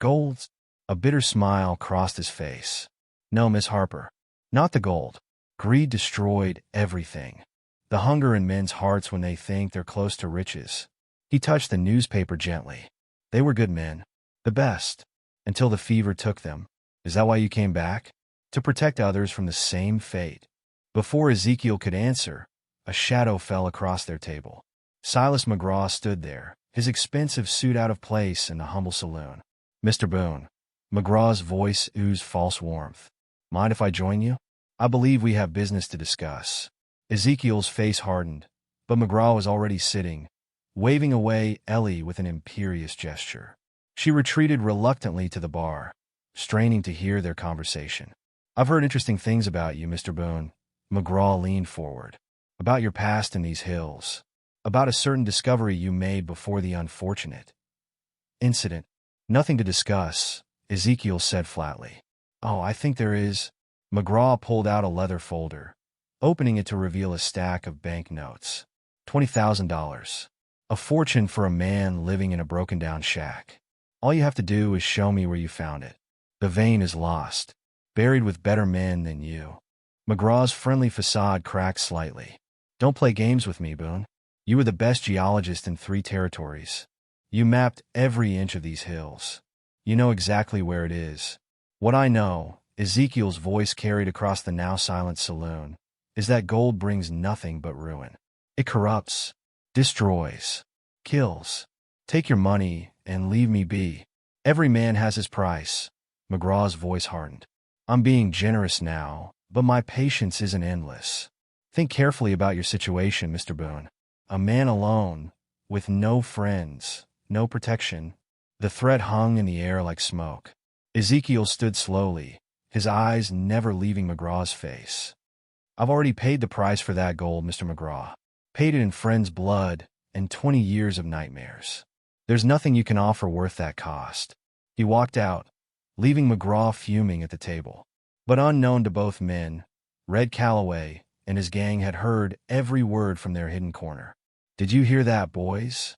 "Gold?" A bitter smile crossed his face. "No, Miss Harper. Not the gold. Greed destroyed everything. The hunger in men's hearts when they think they're close to riches. He touched the newspaper gently. They were good men. The best. Until the fever took them. Is that why you came back? To protect others from the same fate. Before Ezekiel could answer, a shadow fell across their table. Silas McGraw stood there, his expensive suit out of place in the humble saloon. Mr. Boone. McGraw's voice oozed false warmth. Mind if I join you? I believe we have business to discuss. Ezekiel's face hardened, but McGraw was already sitting, waving away Ellie with an imperious gesture. She retreated reluctantly to the bar, straining to hear their conversation. I've heard interesting things about you, Mr. Boone. McGraw leaned forward. About your past in these hills. About a certain discovery you made before the unfortunate incident. Nothing to discuss, Ezekiel said flatly. Oh, I think there is. McGraw pulled out a leather folder, opening it to reveal a stack of banknotes. $20,000. A fortune for a man living in a broken-down shack. All you have to do is show me where you found it. The vein is lost, buried with better men than you. McGraw's friendly facade cracked slightly. Don't play games with me, Boone. You were the best geologist in 3 territories. You mapped every inch of these hills. You know exactly where it is. What I know, Ezekiel's voice carried across the now silent saloon, is that gold brings nothing but ruin. It corrupts, destroys, kills. Take your money and leave me be. Every man has his price. McGraw's voice hardened. I'm being generous now, but my patience isn't endless. Think carefully about your situation, Mr. Boone. A man alone, with no friends, no protection. The threat hung in the air like smoke. Ezekiel stood slowly, his eyes never leaving McGraw's face. I've already paid the price for that gold, Mr. McGraw. Paid it in friends' blood and 20 years of nightmares. There's nothing you can offer worth that cost. He walked out, leaving McGraw fuming at the table. But unknown to both men, Red Calloway and his gang had heard every word from their hidden corner. Did you hear that, boys?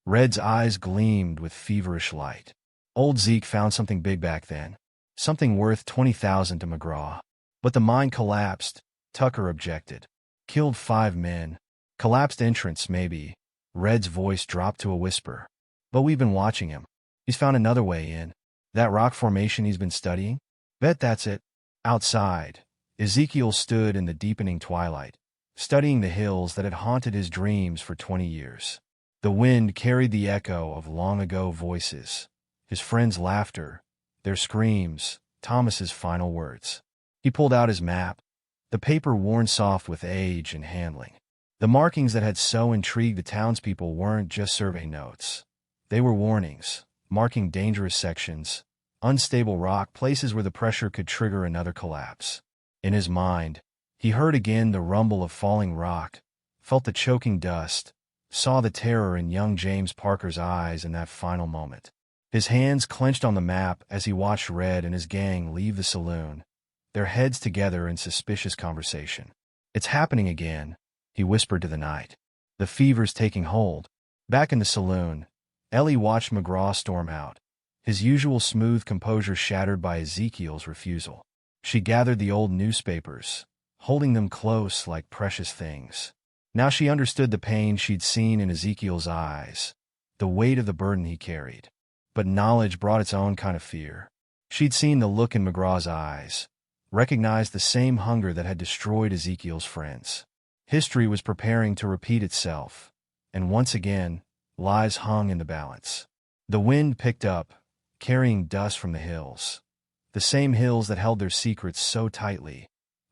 Red's eyes gleamed with feverish light. Old Zeke found something big back then, something worth $20,000 to McGraw. But the mine collapsed, Tucker objected. Killed 5 men. Collapsed entrance, maybe. Red's voice dropped to a whisper. But we've been watching him. He's found another way in. That rock formation he's been studying? Bet that's it. Outside, Ezekiel stood in the deepening twilight, studying the hills that had haunted his dreams for 20 years. The wind carried the echo of long-ago voices, his friends' laughter, their screams, Thomas's final words. He pulled out his map, the paper worn soft with age and handling. The markings that had so intrigued the townspeople weren't just survey notes. They were warnings, marking dangerous sections, unstable rock, places where the pressure could trigger another collapse. In his mind, he heard again the rumble of falling rock, felt the choking dust, saw the terror in young James Parker's eyes in that final moment. His hands clenched on the map as he watched Red and his gang leave the saloon, their heads together in suspicious conversation. It's happening again, he whispered to the night. The fever's taking hold. Back in the saloon, Ellie watched McGraw storm out, his usual smooth composure shattered by Ezekiel's refusal. She gathered the old newspapers, holding them close like precious things. Now she understood the pain she'd seen in Ezekiel's eyes, the weight of the burden he carried. But knowledge brought its own kind of fear. She'd seen the look in McGraw's eyes, recognized the same hunger that had destroyed Ezekiel's friends. History was preparing to repeat itself, and once again, lies hung in the balance. The wind picked up, carrying dust from the hills, the same hills that held their secrets so tightly,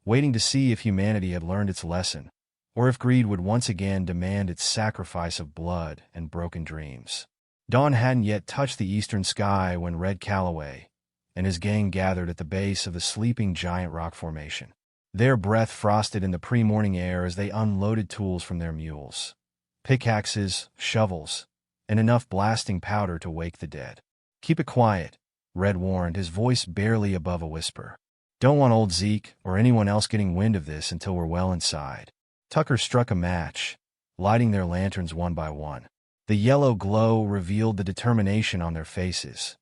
waiting to see if humanity had learned its lesson, or if greed would once again demand its sacrifice of blood and broken dreams. Dawn hadn't yet touched the eastern sky when Red Calloway and his gang gathered at the base of the sleeping giant rock formation. Their breath frosted in the pre-morning air as they unloaded tools from their mules. Pickaxes, shovels, and enough blasting powder to wake the dead. Keep it quiet, Red warned, his voice barely above a whisper. Don't want old Zeke or anyone else getting wind of this until we're well inside. Tucker struck a match, lighting their lanterns one by one. The yellow glow revealed the determination on their faces,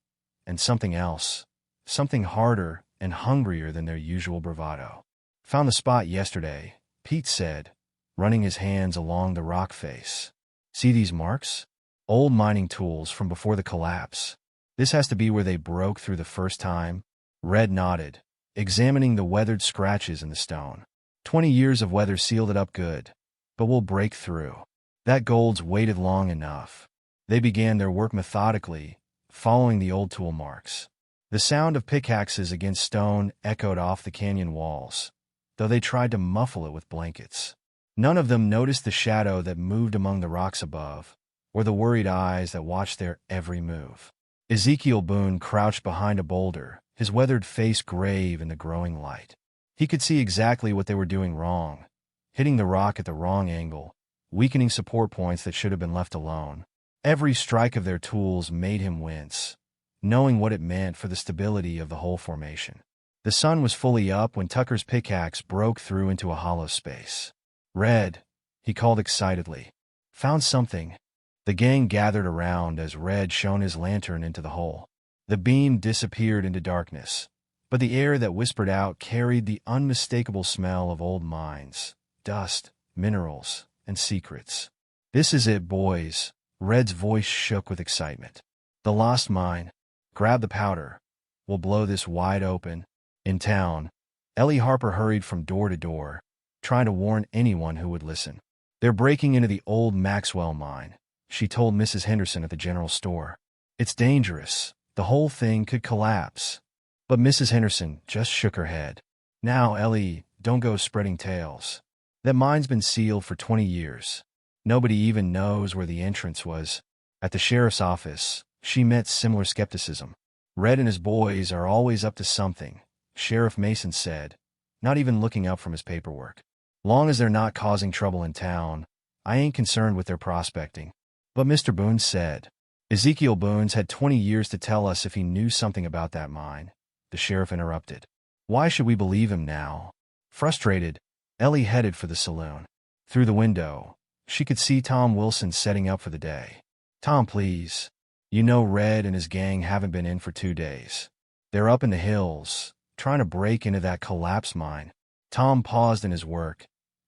and something else, something harder and hungrier than their usual bravado. Found the spot yesterday, Pete said, running his hands along the rock face. See these marks? Old mining tools from before the collapse. This has to be where they broke through the first time. Red nodded, examining the weathered scratches in the stone. 20 years of weather sealed it up good, but we'll break through. That gold's waited long enough. They began their work methodically, following the old tool marks. The sound of pickaxes against stone echoed off the canyon walls, though they tried to muffle it with blankets. None of them noticed the shadow that moved among the rocks above, or the worried eyes that watched their every move. Ezekiel Boone crouched behind a boulder, his weathered face grave in the growing light. He could see exactly what they were doing wrong, hitting the rock at the wrong angle, weakening support points that should have been left alone. Every strike of their tools made him wince, knowing what it meant for the stability of the whole formation. The sun was fully up when Tucker's pickaxe broke through into a hollow space. "Red," he called excitedly. "Found something." The gang gathered around as Red shone his lantern into the hole. The beam disappeared into darkness, but the air that whispered out carried the unmistakable smell of old mines, dust, minerals, and secrets. "This is it, boys." Red's voice shook with excitement. "The lost mine. Grab the powder. We'll blow this wide open." In town, Ellie Harper hurried from door to door, trying to warn anyone who would listen. "They're breaking into the old Maxwell mine," she told Mrs. Henderson at the general store. "It's dangerous. The whole thing could collapse." But Mrs. Henderson just shook her head. "Now, Ellie, don't go spreading tales. That mine's been sealed for 20 years. Nobody even knows where the entrance was." At the sheriff's office, she met similar skepticism. "Red and his boys are always up to something," Sheriff Mason said, not even looking up from his paperwork. "Long as they're not causing trouble in town, I ain't concerned with their prospecting." But Mr. Boone said, "Ezekiel Boone's had 20 years to tell us if he knew something about that mine," the sheriff interrupted. "Why should we believe him now?" Frustrated, Ellie headed for the saloon. Through the window, she could see Tom Wilson setting up for the day. "Tom, please. You know Red and his gang haven't been in for 2 days. They're up in the hills, trying to break into that collapse mine." Tom paused in his work,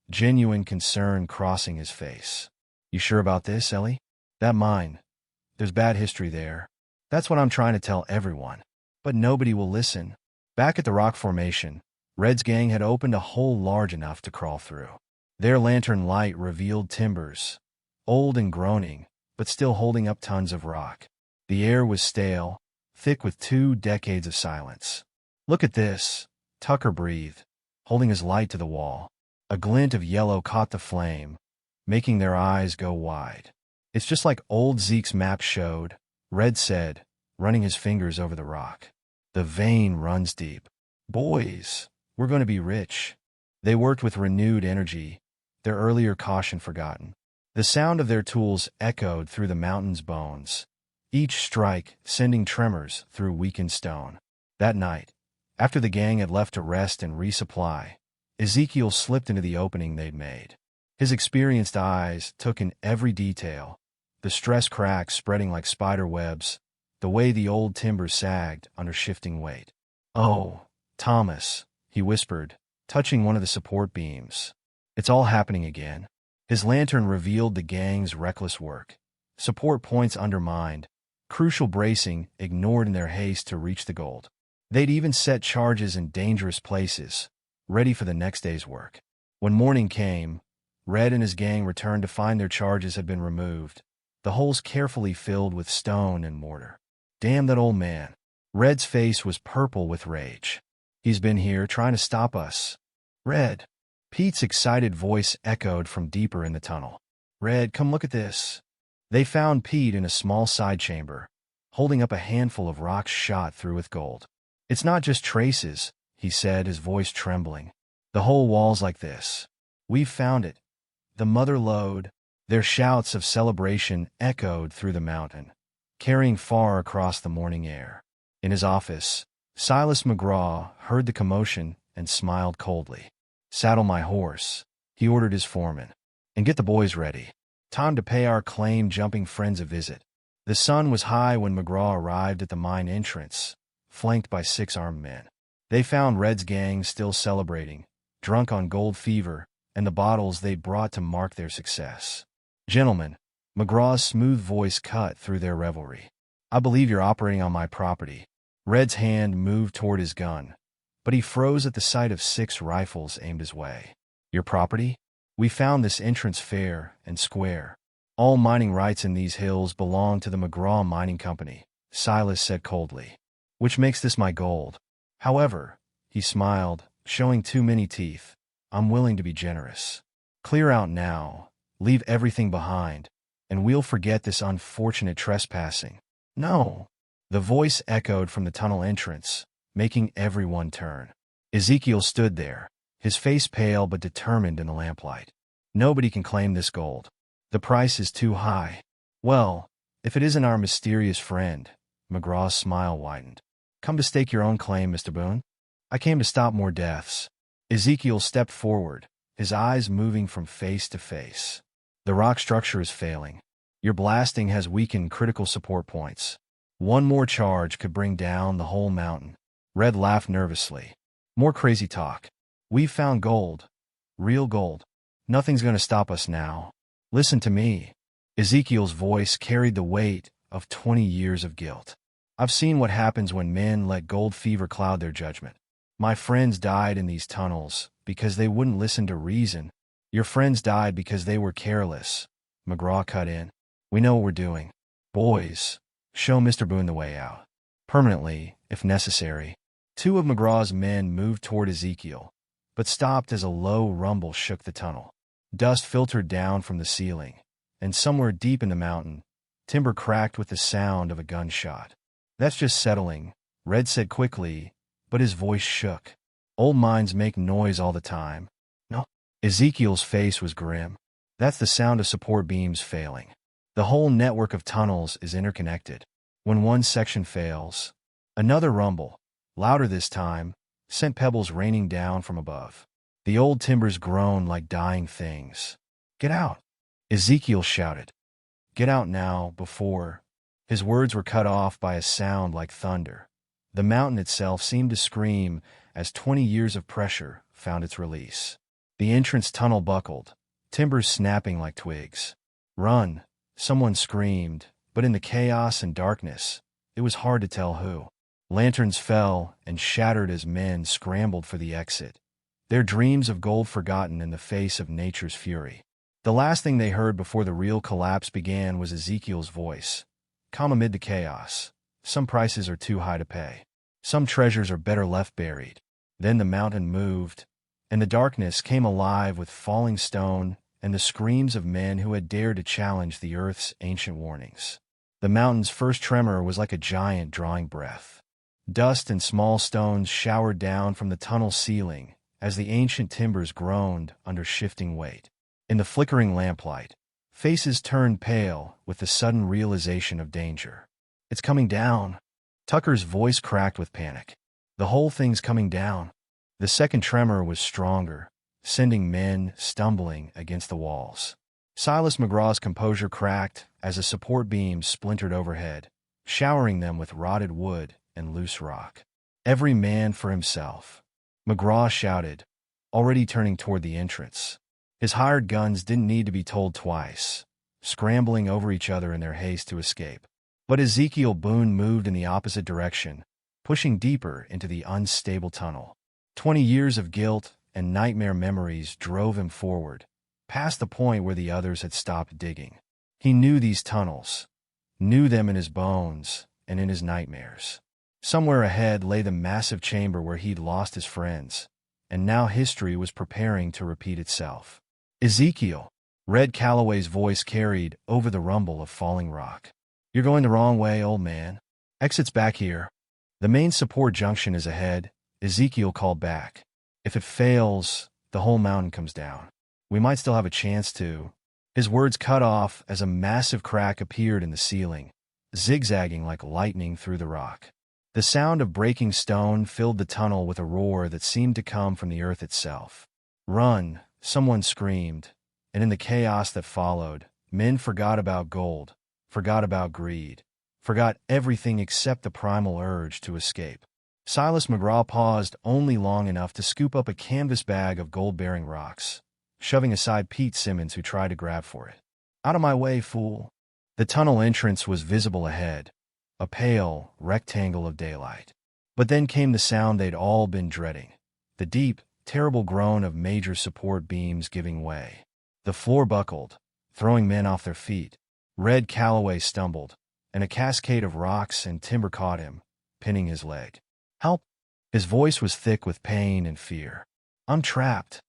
genuine concern crossing his face. "You sure about this, Ellie? That mine, there's bad history there." "That's what I'm trying to tell everyone. But nobody will listen." Back at the rock formation, Red's gang had opened a hole large enough to crawl through. Their lantern light revealed timbers, old and groaning, but still holding up tons of rock. The air was stale, thick with 2 decades of silence. "Look at this," Tucker breathed, holding his light to the wall. A glint of yellow caught the flame, making their eyes go wide. "It's just like old Zeke's map showed," Red said, running his fingers over the rock. "The vein runs deep. Boys, we're going to be rich." They worked with renewed energy, their earlier caution forgotten. The sound of their tools echoed through the mountain's bones, each strike sending tremors through weakened stone. That night, after the gang had left to rest and resupply, Ezekiel slipped into the opening they'd made. His experienced eyes took in every detail, the stress cracks spreading like spider webs, the way the old timber sagged under shifting weight. "Oh, Thomas," he whispered, touching one of the support beams. "It's all happening again." His lantern revealed the gang's reckless work. Support points undermined, crucial bracing ignored in their haste to reach the gold. They'd even set charges in dangerous places, ready for the next day's work. When morning came, Red and his gang returned to find their charges had been removed, the holes carefully filled with stone and mortar. "Damn that old man." Red's face was purple with rage. "He's been here trying to stop us." "Red." Pete's excited voice echoed from deeper in the tunnel. "Red, come look at this." They found Pete in a small side chamber, holding up a handful of rocks shot through with gold. "It's not just traces," he said, his voice trembling. "The whole wall's like this. We've found it. The mother lode." Their shouts of celebration echoed through the mountain, carrying far across the morning air. In his office, Silas McGraw heard the commotion and smiled coldly. "Saddle my horse," he ordered his foreman, "and get the boys ready. Time to pay our claim-jumping friends a visit." The sun was high when McGraw arrived at the mine entrance, flanked by 6 armed men. They found Red's gang still celebrating, drunk on gold fever, and the bottles they brought to mark their success. "Gentlemen," McGraw's smooth voice cut through their revelry, "I believe you're operating on my property." Red's hand moved toward his gun, but he froze at the sight of 6 rifles aimed his way. "Your property? We found this entrance fair and square. All mining rights in these hills belong to the McGraw Mining Company," Silas said coldly, "which makes this my gold. However," he smiled, showing too many teeth, "I'm willing to be generous. Clear out now, leave everything behind, and we'll forget this unfortunate trespassing." "No." The voice echoed from the tunnel entrance, making everyone turn. Ezekiel stood there, his face pale but determined in the lamplight. "Nobody can claim this gold. The price is too high." "Well, if it isn't our mysterious friend," McGraw's smile widened. "Come to stake your own claim, Mr. Boone?" "I came to stop more deaths." Ezekiel stepped forward, his eyes moving from face to face. "The rock structure is failing. Your blasting has weakened critical support points. One more charge could bring down the whole mountain." Red laughed nervously. "More crazy talk. We've found gold. Real gold. Nothing's going to stop us now. Listen to me." Ezekiel's voice carried the weight of 20 years of guilt. "I've seen what happens when men let gold fever cloud their judgment. My friends died in these tunnels because they wouldn't listen to reason. Your friends died because they were careless." McGraw cut in. "We know what we're doing. Boys, show Mr. Boone the way out. Permanently, if necessary." 2 of McGraw's men moved toward Ezekiel, but stopped as a low rumble shook the tunnel. Dust filtered down from the ceiling, and somewhere deep in the mountain, timber cracked with the sound of a gunshot. "That's just settling," Red said quickly, but his voice shook. "Old mines make noise all the time." "No." Ezekiel's face was grim. "That's the sound of support beams failing. The whole network of tunnels is interconnected. When one section fails..." Another rumble, louder this time, sent pebbles raining down from above. The old timbers groaned like dying things. "Get out!" Ezekiel shouted. "Get out now, before..." His words were cut off by a sound like thunder. The mountain itself seemed to scream as 20 years of pressure found its release. The entrance tunnel buckled, timbers snapping like twigs. "Run!" Someone screamed, but in the chaos and darkness, it was hard to tell who. Lanterns fell and shattered as men scrambled for the exit, their dreams of gold forgotten in the face of nature's fury. The last thing they heard before the real collapse began was Ezekiel's voice. "Calm amid the chaos. Some prices are too high to pay. Some treasures are better left buried." Then the mountain moved, and the darkness came alive with falling stone and the screams of men who had dared to challenge the earth's ancient warnings. The mountain's first tremor was like a giant drawing breath. Dust and small stones showered down from the tunnel ceiling as the ancient timbers groaned under shifting weight. In the flickering lamplight, faces turned pale with the sudden realization of danger. "It's coming down." Tucker's voice cracked with panic. "The whole thing's coming down." The second tremor was stronger, sending men stumbling against the walls. Silas McGraw's composure cracked as a support beam splintered overhead, showering them with rotted wood and loose rock. "Every man for himself," McGraw shouted, already turning toward the entrance. His hired guns didn't need to be told twice, scrambling over each other in their haste to escape. But Ezekiel Boone moved in the opposite direction, pushing deeper into the unstable tunnel. 20 years of guilt and nightmare memories drove him forward, past the point where the others had stopped digging. He knew these tunnels, knew them in his bones and in his nightmares. Somewhere ahead lay the massive chamber where he'd lost his friends, and now history was preparing to repeat itself. "Ezekiel," Red Calloway's voice carried over the rumble of falling rock. "You're going the wrong way, old man. Exit's back here." "The main support junction is ahead," Ezekiel called back. "If it fails, the whole mountain comes down. We might still have a chance to..." His words cut off as a massive crack appeared in the ceiling, zigzagging like lightning through the rock. The sound of breaking stone filled the tunnel with a roar that seemed to come from the earth itself. "Run!" someone screamed, and in the chaos that followed, men forgot about gold, forgot about greed, forgot everything except the primal urge to escape. Silas McGraw paused only long enough to scoop up a canvas bag of gold-bearing rocks, shoving aside Pete Simmons, who tried to grab for it. "Out of my way, fool." The tunnel entrance was visible ahead, a pale rectangle of daylight. But then came the sound they'd all been dreading, the deep, terrible groan of major support beams giving way. The floor buckled, throwing men off their feet. Red Calloway stumbled, and a cascade of rocks and timber caught him, pinning his leg. "Help!" His voice was thick with pain and fear. "I'm trapped."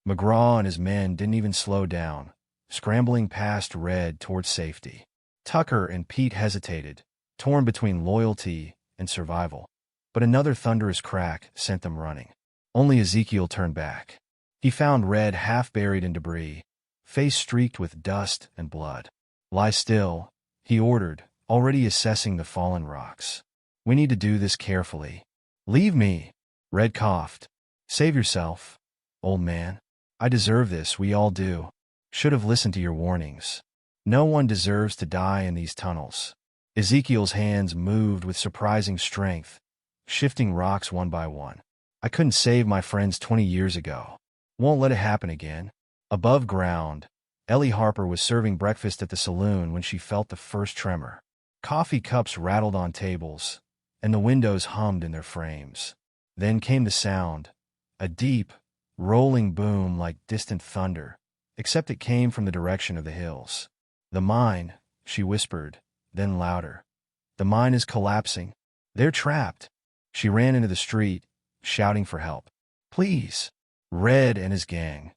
McGraw and his men didn't even slow down, scrambling past Red towards safety. Tucker and Pete hesitated, torn between loyalty and survival. But another thunderous crack sent them running. Only Ezekiel turned back. He found Red half buried in debris, face streaked with dust and blood. "Lie still," he ordered, already assessing the fallen rocks. "We need to do this carefully." "Leave me," Red coughed. "Save yourself, old man. I deserve this, we all do. Should have listened to your warnings. No one deserves to die in these tunnels." Ezekiel's hands moved with surprising strength, shifting rocks one by one. "I couldn't save my friends 20 years ago. Won't let it happen again." Above ground, Ellie Harper was serving breakfast at the saloon when she felt the first tremor. Coffee cups rattled on tables, and the windows hummed in their frames. Then came the sound, a deep, rolling boom like distant thunder, except it came from the direction of the hills. "The mine," she whispered, then louder. "The mine is collapsing. They're trapped." She ran into the street, shouting for help. "Please." Red and his gang.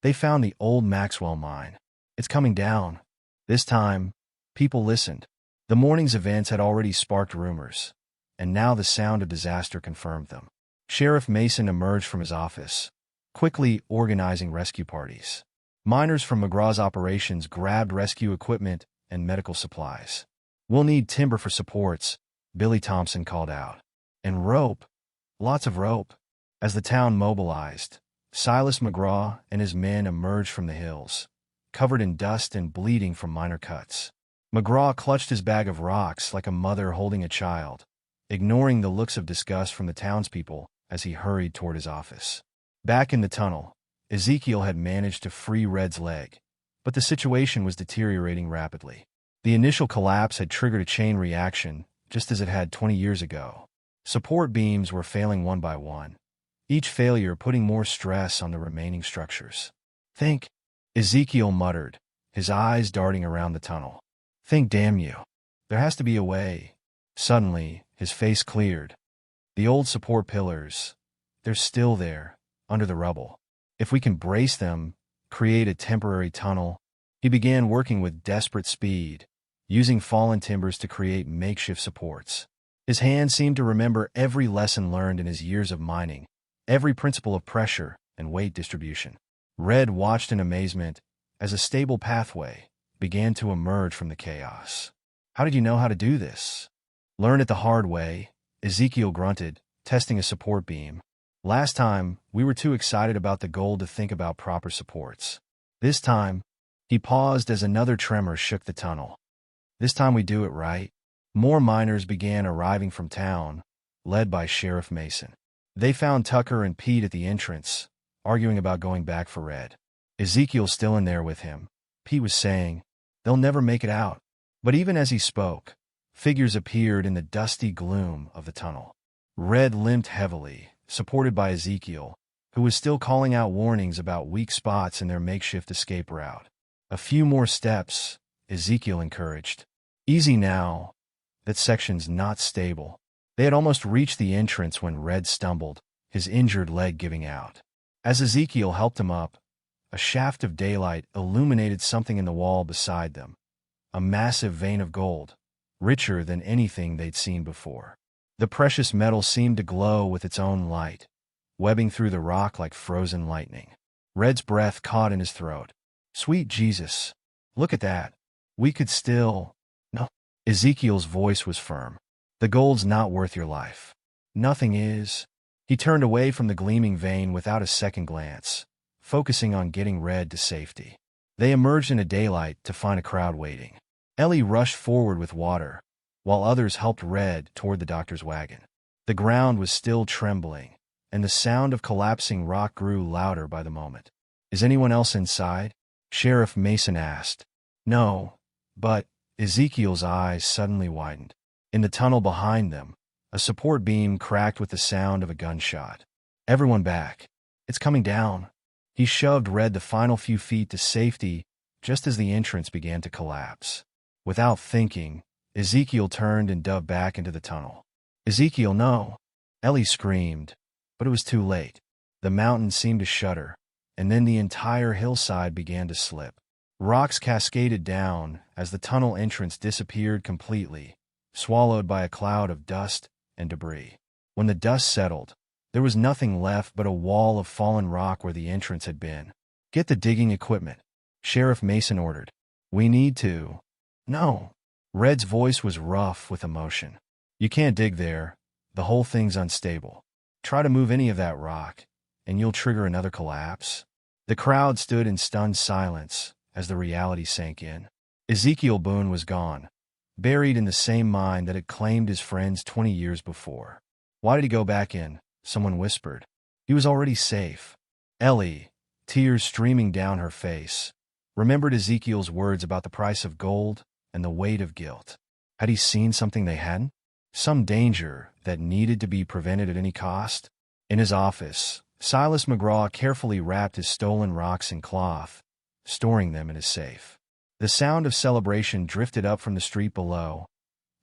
"They found the old Maxwell mine. It's coming down." This time, people listened. The morning's events had already sparked rumors, and now the sound of disaster confirmed them. Sheriff Mason emerged from his office, quickly organizing rescue parties. Miners from McGraw's operations grabbed rescue equipment and medical supplies. "We'll need timber for supports," Billy Thompson called out. "And rope. Lots of rope." As the town mobilized, Silas McGraw and his men emerged from the hills, covered in dust and bleeding from minor cuts. McGraw clutched his bag of rocks like a mother holding a child, ignoring the looks of disgust from the townspeople as he hurried toward his office. Back in the tunnel, Ezekiel had managed to free Red's leg, but the situation was deteriorating rapidly. The initial collapse had triggered a chain reaction, just as it had 20 years ago. Support beams were failing one by one, each failure putting more stress on the remaining structures. "Think," Ezekiel muttered, his eyes darting around the tunnel. "Think, damn you. There has to be a way." Suddenly, his face cleared. "The old support pillars, they're still there, under the rubble. If we can brace them, create a temporary tunnel." He began working with desperate speed, using fallen timbers to create makeshift supports. His hands seemed to remember every lesson learned in his years of mining, every principle of pressure and weight distribution. Red watched in amazement as a stable pathway began to emerge from the chaos. "How did you know how to do this?" "Learn it the hard way," Ezekiel grunted, testing a support beam. "Last time, we were too excited about the gold to think about proper supports. This time," he paused as another tremor shook the tunnel. "This time we do it right." More miners began arriving from town, led by Sheriff Mason. They found Tucker and Pete at the entrance, arguing about going back for Red. Ezekiel still in there with him. Pete was saying, "They'll never make it out." But even as he spoke, figures appeared in the dusty gloom of the tunnel. Red limped heavily, supported by Ezekiel, who was still calling out warnings about weak spots in their makeshift escape route. "A few more steps," Ezekiel encouraged. "Easy now. That section's not stable." They had almost reached the entrance when Red stumbled, his injured leg giving out. As Ezekiel helped him up, a shaft of daylight illuminated something in the wall beside them, a massive vein of gold, richer than anything they'd seen before. The precious metal seemed to glow with its own light, webbing through the rock like frozen lightning. Red's breath caught in his throat. "Sweet Jesus, look at that. We could still—" "No." Ezekiel's voice was firm. "The gold's not worth your life." "Nothing is." He turned away from the gleaming vein without a second glance, focusing on getting Red to safety. They emerged into daylight to find a crowd waiting. Ellie rushed forward with water, while others helped Red toward the doctor's wagon. The ground was still trembling, and the sound of collapsing rock grew louder by the moment. "Is anyone else inside?" Sheriff Mason asked. "No, but—" Ezekiel's eyes suddenly widened. In the tunnel behind them, a support beam cracked with the sound of a gunshot. "Everyone back. It's coming down." He shoved Red the final few feet to safety just as the entrance began to collapse. Without thinking, Ezekiel turned and dove back into the tunnel. "Ezekiel, no!" Ellie screamed, but it was too late. The mountain seemed to shudder, and then the entire hillside began to slip. Rocks cascaded down as the tunnel entrance disappeared completely, swallowed by a cloud of dust and debris. When the dust settled, there was nothing left but a wall of fallen rock where the entrance had been. "Get the digging equipment," Sheriff Mason ordered. "We need to—" "No." Red's voice was rough with emotion. "You can't dig there. The whole thing's unstable. Try to move any of that rock, and you'll trigger another collapse." The crowd stood in stunned silence as the reality sank in. Ezekiel Boone was gone, buried in the same mine that had claimed his friends 20 years before. "Why did he go back in?" someone whispered. "He was already safe." Ellie, tears streaming down her face, remembered Ezekiel's words about the price of gold and the weight of guilt. Had he seen something they hadn't? Some danger that needed to be prevented at any cost? In his office, Silas McGraw carefully wrapped his stolen rocks in cloth, storing them in his safe. The sound of celebration drifted up from the street below,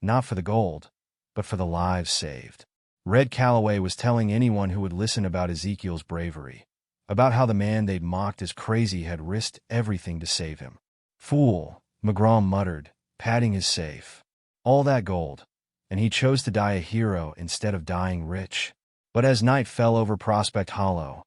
not for the gold, but for the lives saved. Red Calloway was telling anyone who would listen about Ezekiel's bravery, about how the man they'd mocked as crazy had risked everything to save him. "Fool," McGraw muttered, patting his safe. "All that gold, and he chose to die a hero instead of dying rich." But as night fell over Prospect Hollow,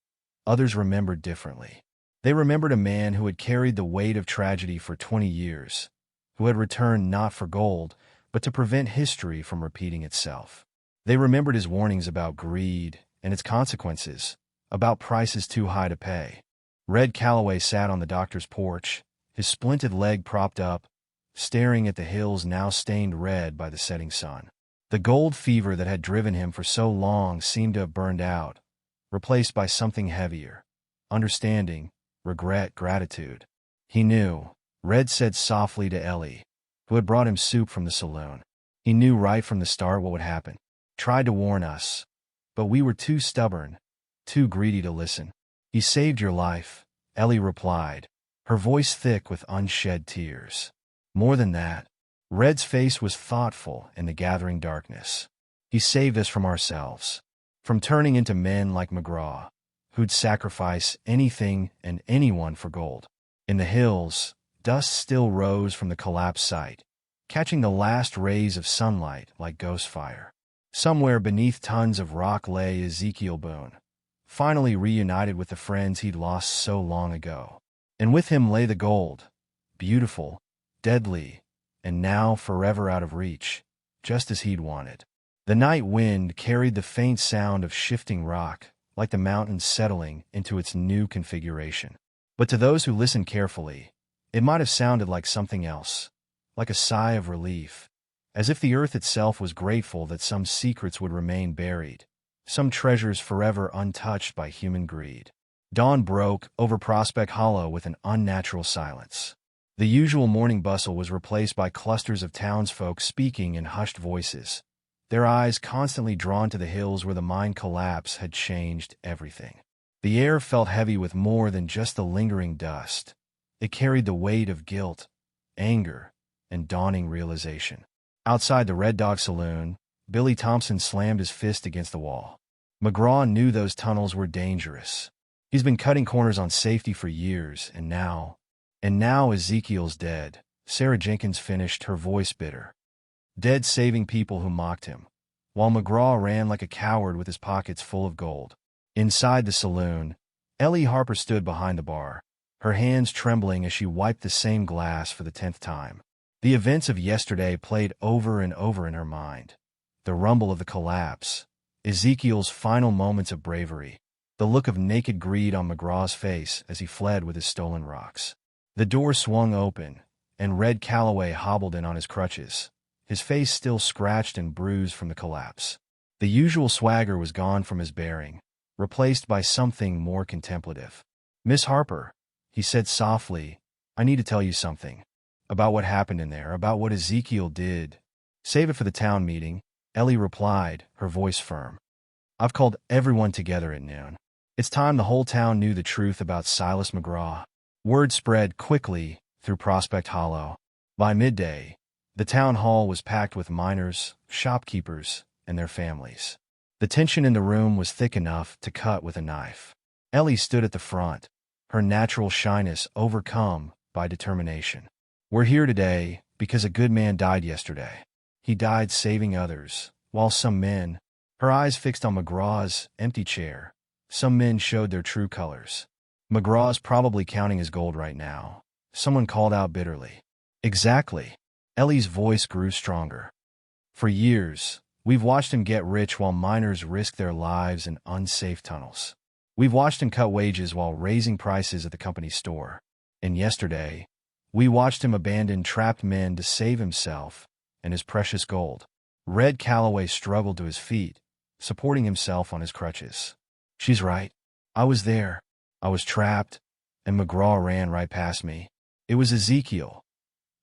others remembered differently. They remembered a man who had carried the weight of tragedy for 20 years, who had returned not for gold, but to prevent history from repeating itself. They remembered his warnings about greed and its consequences, about prices too high to pay. Red Calloway sat on the doctor's porch, his splinted leg propped up, staring at the hills now stained red by the setting sun. The gold fever that had driven him for so long seemed to have burned out, replaced by something heavier: understanding, regret, gratitude. He knew, Red said softly to Ellie, who had brought him soup from the saloon. He knew right from the start what would happen. Tried to warn us, but we were too stubborn, too greedy to listen. "He saved your life," Ellie replied, her voice thick with unshed tears. "More than that." Red's face was thoughtful in the gathering darkness. "He saved us from ourselves, from turning into men like McGraw, who'd sacrifice anything and anyone for gold." In the hills, dust still rose from the collapsed site, catching the last rays of sunlight like ghost fire. Somewhere beneath tons of rock lay Ezekiel Boone, finally reunited with the friends he'd lost so long ago. And with him lay the gold, beautiful, deadly, and now forever out of reach, just as he'd wanted. The night wind carried the faint sound of shifting rock, like the mountain settling into its new configuration. But to those who listened carefully, it might have sounded like something else, like a sigh of relief, as if the earth itself was grateful that some secrets would remain buried, some treasures forever untouched by human greed. Dawn broke over Prospect Hollow with an unnatural silence. The usual morning bustle was replaced by clusters of townsfolk speaking in hushed voices, their eyes constantly drawn to the hills where the mine collapse had changed everything. The air felt heavy with more than just the lingering dust. It carried the weight of guilt, anger, and dawning realization. Outside the Red Dog Saloon, Billy Thompson slammed his fist against the wall. McGraw knew those tunnels were dangerous. He's been cutting corners on safety for years, and now Ezekiel's dead. Sarah Jenkins finished, her voice bitter. Dead saving people who mocked him, while McGraw ran like a coward with his pockets full of gold. Inside the saloon, Ellie Harper stood behind the bar, her hands trembling as she wiped the same glass for the 10th time. The events of yesterday played over and over in her mind. The rumble of the collapse, Ezekiel's final moments of bravery, the look of naked greed on McGraw's face as he fled with his stolen rocks. The door swung open, and Red Calloway hobbled in on his crutches, his face still scratched and bruised from the collapse. The usual swagger was gone from his bearing, replaced by something more contemplative. "Miss Harper," he said softly, "I need to tell you something. About what happened in there, about what Ezekiel did." "Save it for the town meeting," Ellie replied, her voice firm. "I've called everyone together at noon. It's time the whole town knew the truth about Silas McGraw." Word spread quickly through Prospect Hollow. By midday, the town hall was packed with miners, shopkeepers, and their families. The tension in the room was thick enough to cut with a knife. Ellie stood at the front, her natural shyness overcome by determination. "We're here today because a good man died yesterday. He died saving others, while some men," her eyes fixed on McGraw's empty chair, "some men showed their true colors. McGraw's probably counting his gold right now," someone called out bitterly. "Exactly." Ellie's voice grew stronger. "For years, we've watched him get rich while miners risk their lives in unsafe tunnels. We've watched him cut wages while raising prices at the company store. And yesterday, we watched him abandon trapped men to save himself and his precious gold." Red Calloway struggled to his feet, supporting himself on his crutches. "She's right. I was there. I was trapped, and McGraw ran right past me. It was Ezekiel,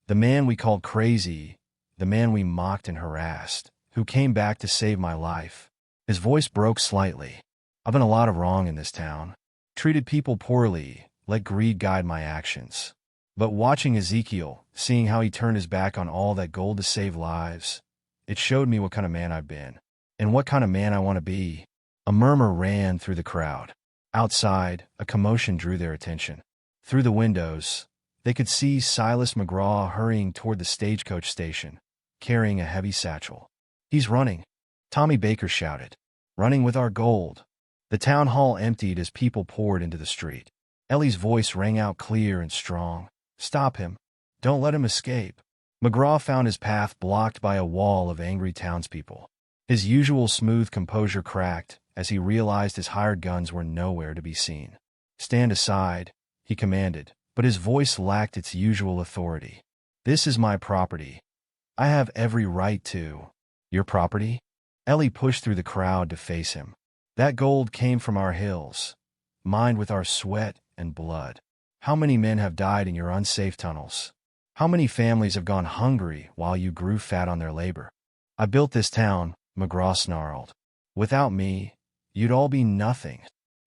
the man we called crazy, the man we mocked and harassed, who came back to save my life." His voice broke slightly. "I've done a lot of wrong in this town. Treated people poorly, let greed guide my actions. But watching Ezekiel, seeing how he turned his back on all that gold to save lives, it showed me what kind of man I've been, and what kind of man I want to be." A murmur ran through the crowd. Outside, a commotion drew their attention. Through the windows, they could see Silas McGraw hurrying toward the stagecoach station, carrying a heavy satchel. "He's running," Tommy Baker shouted. "Running with our gold." The town hall emptied as people poured into the street. Ellie's voice rang out clear and strong. "Stop him. Don't let him escape." McGraw found his path blocked by a wall of angry townspeople. His usual smooth composure cracked as he realized his hired guns were nowhere to be seen. "Stand aside," he commanded, but his voice lacked its usual authority. "This is my property. I have every right to—" "Your property?" Ellie pushed through the crowd to face him. "That gold came from our hills, mined with our sweat and blood. How many men have died in your unsafe tunnels? How many families have gone hungry while you grew fat on their labor? I built this town," McGraw snarled. "Without me, you'd all be nothing.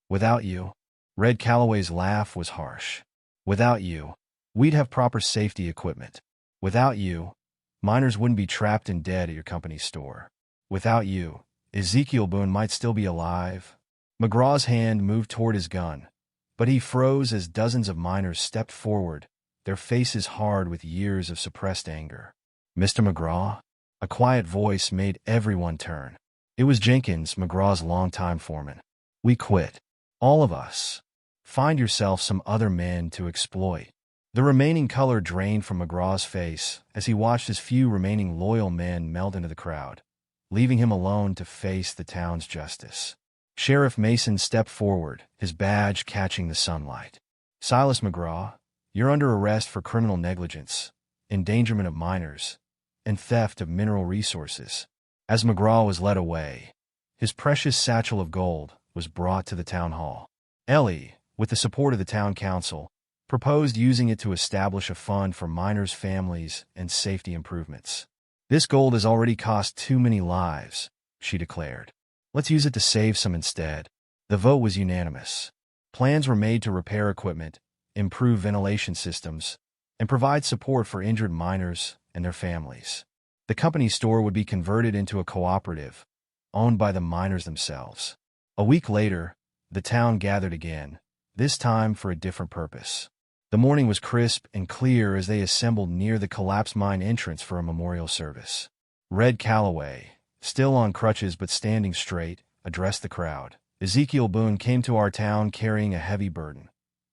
Without you," Red Calloway's laugh was harsh. "Without you, we'd have proper safety equipment. Without you, miners wouldn't be trapped and dead at your company's store. Without you, Ezekiel Boone might still be alive." McGraw's hand moved toward his gun, but he froze as dozens of miners stepped forward, their faces hard with years of suppressed anger. "Mr. McGraw?" A quiet voice made everyone turn. It was Jenkins, McGraw's longtime foreman. "We quit. All of us. Find yourself some other men to exploit." The remaining color drained from McGraw's face as he watched his few remaining loyal men melt into the crowd, leaving him alone to face the town's justice. Sheriff Mason stepped forward, his badge catching the sunlight. "Silas McGraw, you're under arrest for criminal negligence, endangerment of minors, and theft of mineral resources." As McGraw was led away, his precious satchel of gold was brought to the town hall. Ellie, with the support of the town council, proposed using it to establish a fund for miners' families and safety improvements. "This gold has already cost too many lives," she declared. "Let's use it to save some instead." The vote was unanimous. Plans were made to repair equipment, improve ventilation systems, and provide support for injured miners and their families. The company store would be converted into a cooperative, owned by the miners themselves. A week later, the town gathered again, this time for a different purpose. The morning was crisp and clear as they assembled near the collapsed mine entrance for a memorial service. Red Calloway, still on crutches but standing straight, addressed the crowd. "Ezekiel Boone came to our town carrying a heavy burden,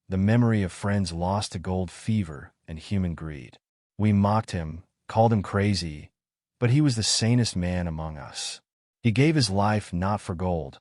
the memory of friends lost to gold fever and human greed. We mocked him, called him crazy, but he was the sanest man among us. He gave his life not for gold,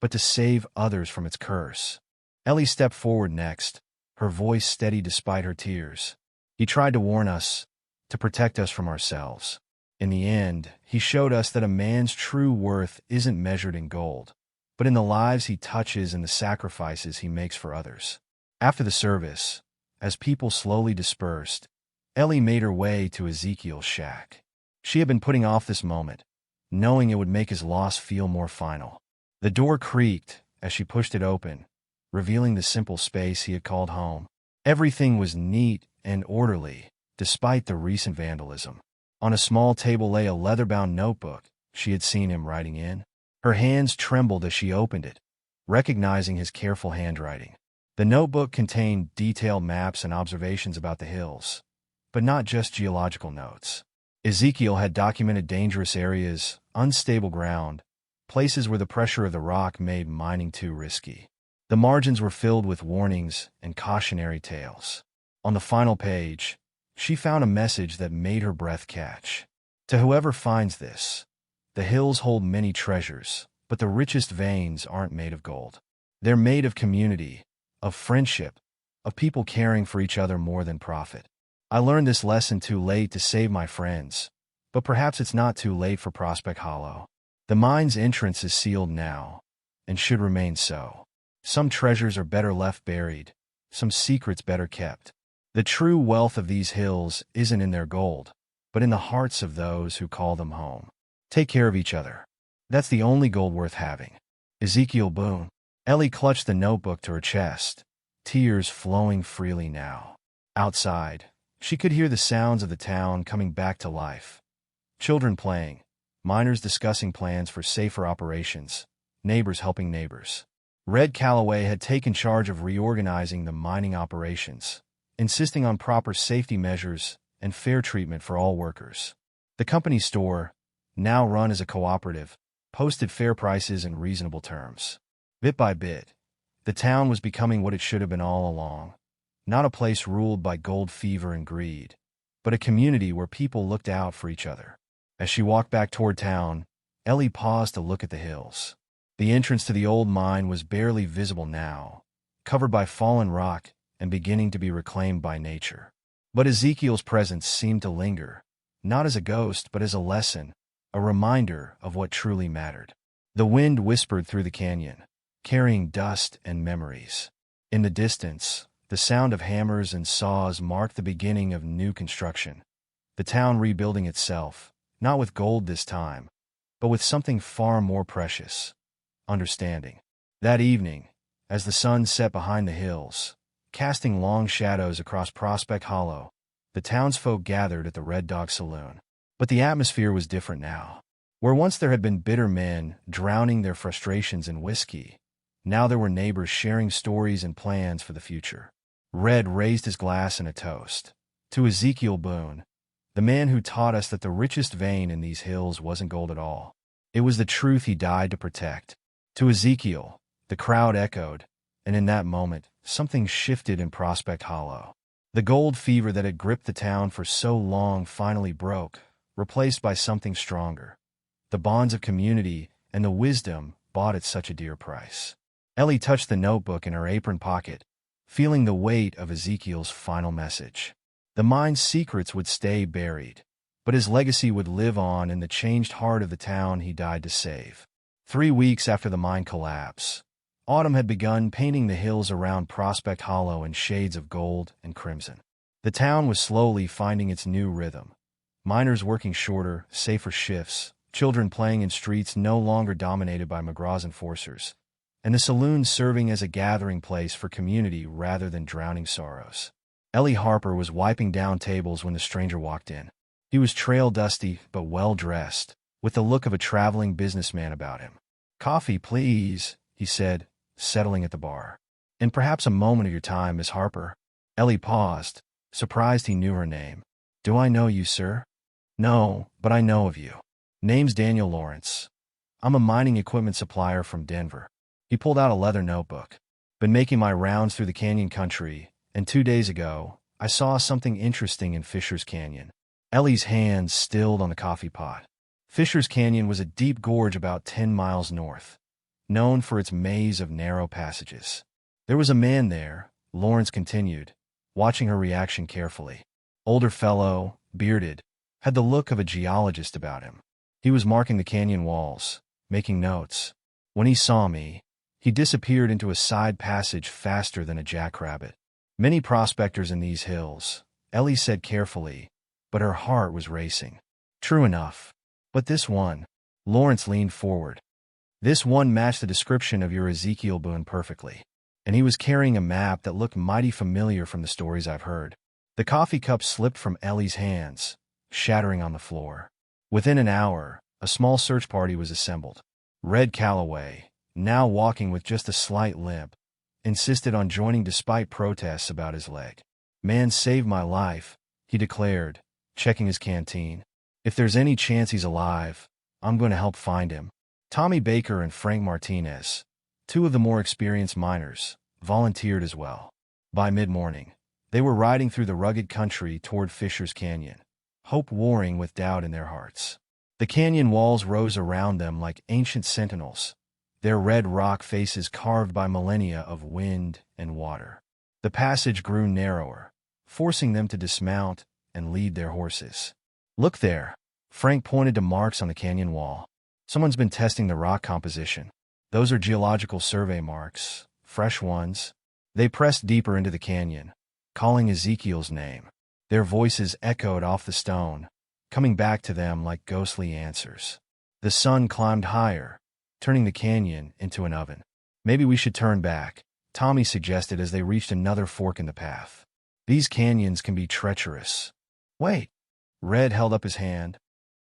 but to save others from its curse." Ellie stepped forward next, her voice steady despite her tears. "He tried to warn us, to protect us from ourselves. In the end, he showed us that a man's true worth isn't measured in gold, but in the lives he touches and the sacrifices he makes for others." After the service, as people slowly dispersed, Ellie made her way to Ezekiel's shack. She had been putting off this moment, knowing it would make his loss feel more final. The door creaked as she pushed it open, revealing the simple space he had called home. Everything was neat and orderly, despite the recent vandalism. On a small table lay a leather-bound notebook she had seen him writing in. Her hands trembled as she opened it, recognizing his careful handwriting. The notebook contained detailed maps and observations about the hills, but not just geological notes. Ezekiel had documented dangerous areas, unstable ground, places where the pressure of the rock made mining too risky. The margins were filled with warnings and cautionary tales. On the final page, she found a message that made her breath catch. To whoever finds this, the hills hold many treasures, but the richest veins aren't made of gold. They're made of community, of friendship, of people caring for each other more than profit. I learned this lesson too late to save my friends, but perhaps it's not too late for Prospect Hollow. The mine's entrance is sealed now, and should remain so. Some treasures are better left buried, some secrets better kept. The true wealth of these hills isn't in their gold, but in the hearts of those who call them home. Take care of each other. That's the only gold worth having. Ezekiel Boone. Ellie clutched the notebook to her chest, tears flowing freely now. Outside, she could hear the sounds of the town coming back to life. Children playing, miners discussing plans for safer operations, neighbors helping neighbors. Red Calloway had taken charge of reorganizing the mining operations, insisting on proper safety measures and fair treatment for all workers. The company store, now run as a cooperative, posted fair prices and reasonable terms. Bit by bit, the town was becoming what it should have been all along. Not a place ruled by gold fever and greed, but a community where people looked out for each other. As she walked back toward town, Ellie paused to look at the hills. The entrance to the old mine was barely visible now, covered by fallen rock and beginning to be reclaimed by nature. But Ezekiel's presence seemed to linger, not as a ghost but as a lesson, a reminder of what truly mattered. The wind whispered through the canyon, carrying dust and memories. In the distance, the sound of hammers and saws marked the beginning of new construction, the town rebuilding itself, not with gold this time, but with something far more precious: understanding. That evening, as the sun set behind the hills, casting long shadows across Prospect Hollow, the townsfolk gathered at the Red Dog Saloon. But the atmosphere was different now. Where once there had been bitter men drowning their frustrations in whiskey, now there were neighbors sharing stories and plans for the future. Red raised his glass in a toast to Ezekiel Boone, the man who taught us that the richest vein in these hills wasn't gold at all. It was the truth he died to protect. To Ezekiel, the crowd echoed, and in that moment, something shifted in Prospect Hollow. The gold fever that had gripped the town for so long finally broke, replaced by something stronger: the bonds of community and the wisdom bought at such a dear price. Ellie touched the notebook in her apron pocket, feeling the weight of Ezekiel's final message. The mine's secrets would stay buried, but his legacy would live on in the changed heart of the town he died to save. 3 weeks after the mine collapse, autumn had begun painting the hills around Prospect Hollow in shades of gold and crimson. The town was slowly finding its new rhythm. Miners working shorter, safer shifts, children playing in streets no longer dominated by McGraw's enforcers, and the saloons serving as a gathering place for community rather than drowning sorrows. Ellie Harper was wiping down tables when the stranger walked in. He was trail-dusty but well-dressed, with the look of a traveling businessman about him. "Coffee, please," he said, settling at the bar. "And perhaps a moment of your time, Miss Harper." Ellie paused, surprised he knew her name. "Do I know you, sir?" "No, but I know of you. Name's Daniel Lawrence. I'm a mining equipment supplier from Denver." He pulled out a leather notebook. "Been making my rounds through the canyon country, and 2 days ago, I saw something interesting in Fisher's Canyon." Ellie's hands stilled on the coffee pot. Fisher's Canyon was a deep gorge about 10 miles north, known for its maze of narrow passages. "There was a man there," Lawrence continued, watching her reaction carefully. Older fellow, bearded, had the look of a geologist about him. He was marking the canyon walls, making notes. "When he saw me, He disappeared into a side passage faster than a jackrabbit. Many prospectors in these hills, Ellie said carefully, but her heart was racing. True enough. But this one, Lawrence leaned forward. This one matched the description of your Ezekiel Boone perfectly. And he was carrying a map that looked mighty familiar from the stories I've heard. The coffee cup slipped from Ellie's hands, shattering on the floor. Within an hour, a small search party was assembled. Red Calloway, now walking with just a slight limp, insisted on joining despite protests about his leg. "Man saved my life," he declared, checking his canteen. "If there's any chance he's alive, I'm going to help find him." Tommy Baker and Frank Martinez, two of the more experienced miners, volunteered as well. By mid-morning, they were riding through the rugged country toward Fisher's Canyon, hope warring with doubt in their hearts. The canyon walls rose around them like ancient sentinels, their red rock faces carved by millennia of wind and water. The passage grew narrower, forcing them to dismount and lead their horses. "Look there," Frank pointed to marks on the canyon wall. "Someone's been testing the rock composition. Those are geological survey marks, fresh ones." They pressed deeper into the canyon, calling Ezekiel's name. Their voices echoed off the stone, coming back to them like ghostly answers. The sun climbed higher, turning the canyon into an oven. "Maybe we should turn back," Tommy suggested as they reached another fork in the path. "These canyons can be treacherous." "Wait." Red held up his hand.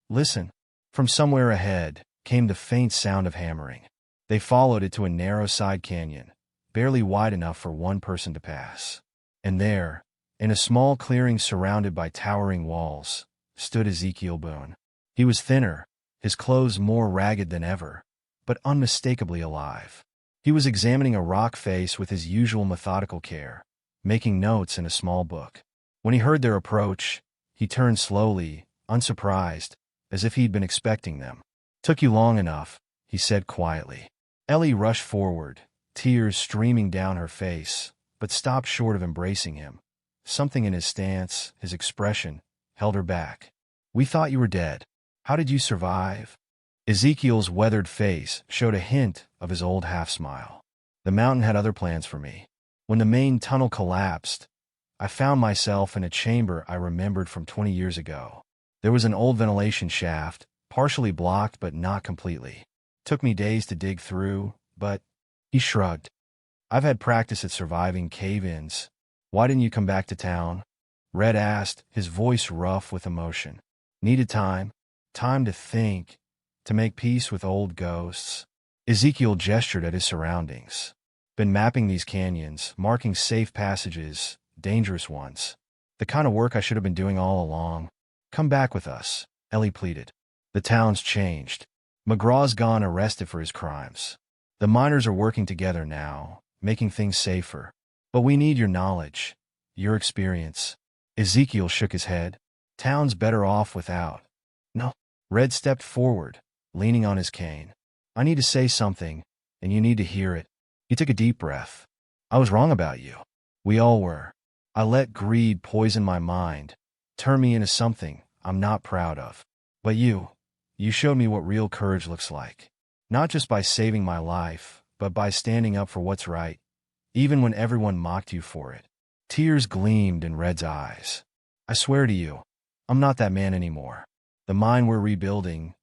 "Listen." From somewhere ahead came the faint sound of hammering. They followed it to a narrow side canyon, barely wide enough for one person to pass. And there, in a small clearing surrounded by towering walls, stood Ezekiel Boone. He was thinner, his clothes more ragged than ever, but unmistakably alive. He was examining a rock face with his usual methodical care, making notes in a small book. When he heard their approach, he turned slowly, unsurprised, as if he'd been expecting them. "Took you long enough," he said quietly. Ellie rushed forward, tears streaming down her face, but stopped short of embracing him. Something in his stance, his expression, held her back. "We thought you were dead. How did you survive?" Ezekiel's weathered face showed a hint of his old half-smile. "The mountain had other plans for me. When the main tunnel collapsed, I found myself in a chamber I remembered from 20 years ago. There was an old ventilation shaft, partially blocked but not completely. Took me days to dig through, but..." He shrugged. "I've had practice at surviving cave-ins. Why didn't you come back to town?" Red asked, his voice rough with emotion. "Needed time. Time to think, to make peace with old ghosts." Ezekiel gestured at his surroundings. "Been mapping these canyons, marking safe passages, dangerous ones. The kind of work I should have been doing all along. Come back with us," Ellie pleaded. "The town's changed. McGraw's gone arrested for his crimes. The miners are working together now, making things safer. But we need your knowledge, your experience." Ezekiel shook his head. "Town's better off without." "No." Red stepped forward, leaning on his cane. "I need to say something, and you need to hear it." He took a deep breath. "I was wrong about you. We all were. I let greed poison my mind, turn me into something I'm not proud of. But you showed me what real courage looks like. Not just by saving my life, but by standing up for what's right, even when everyone mocked you for it." Tears gleamed in Red's eyes. "I swear to you, I'm not that man anymore. The mine we're rebuilding,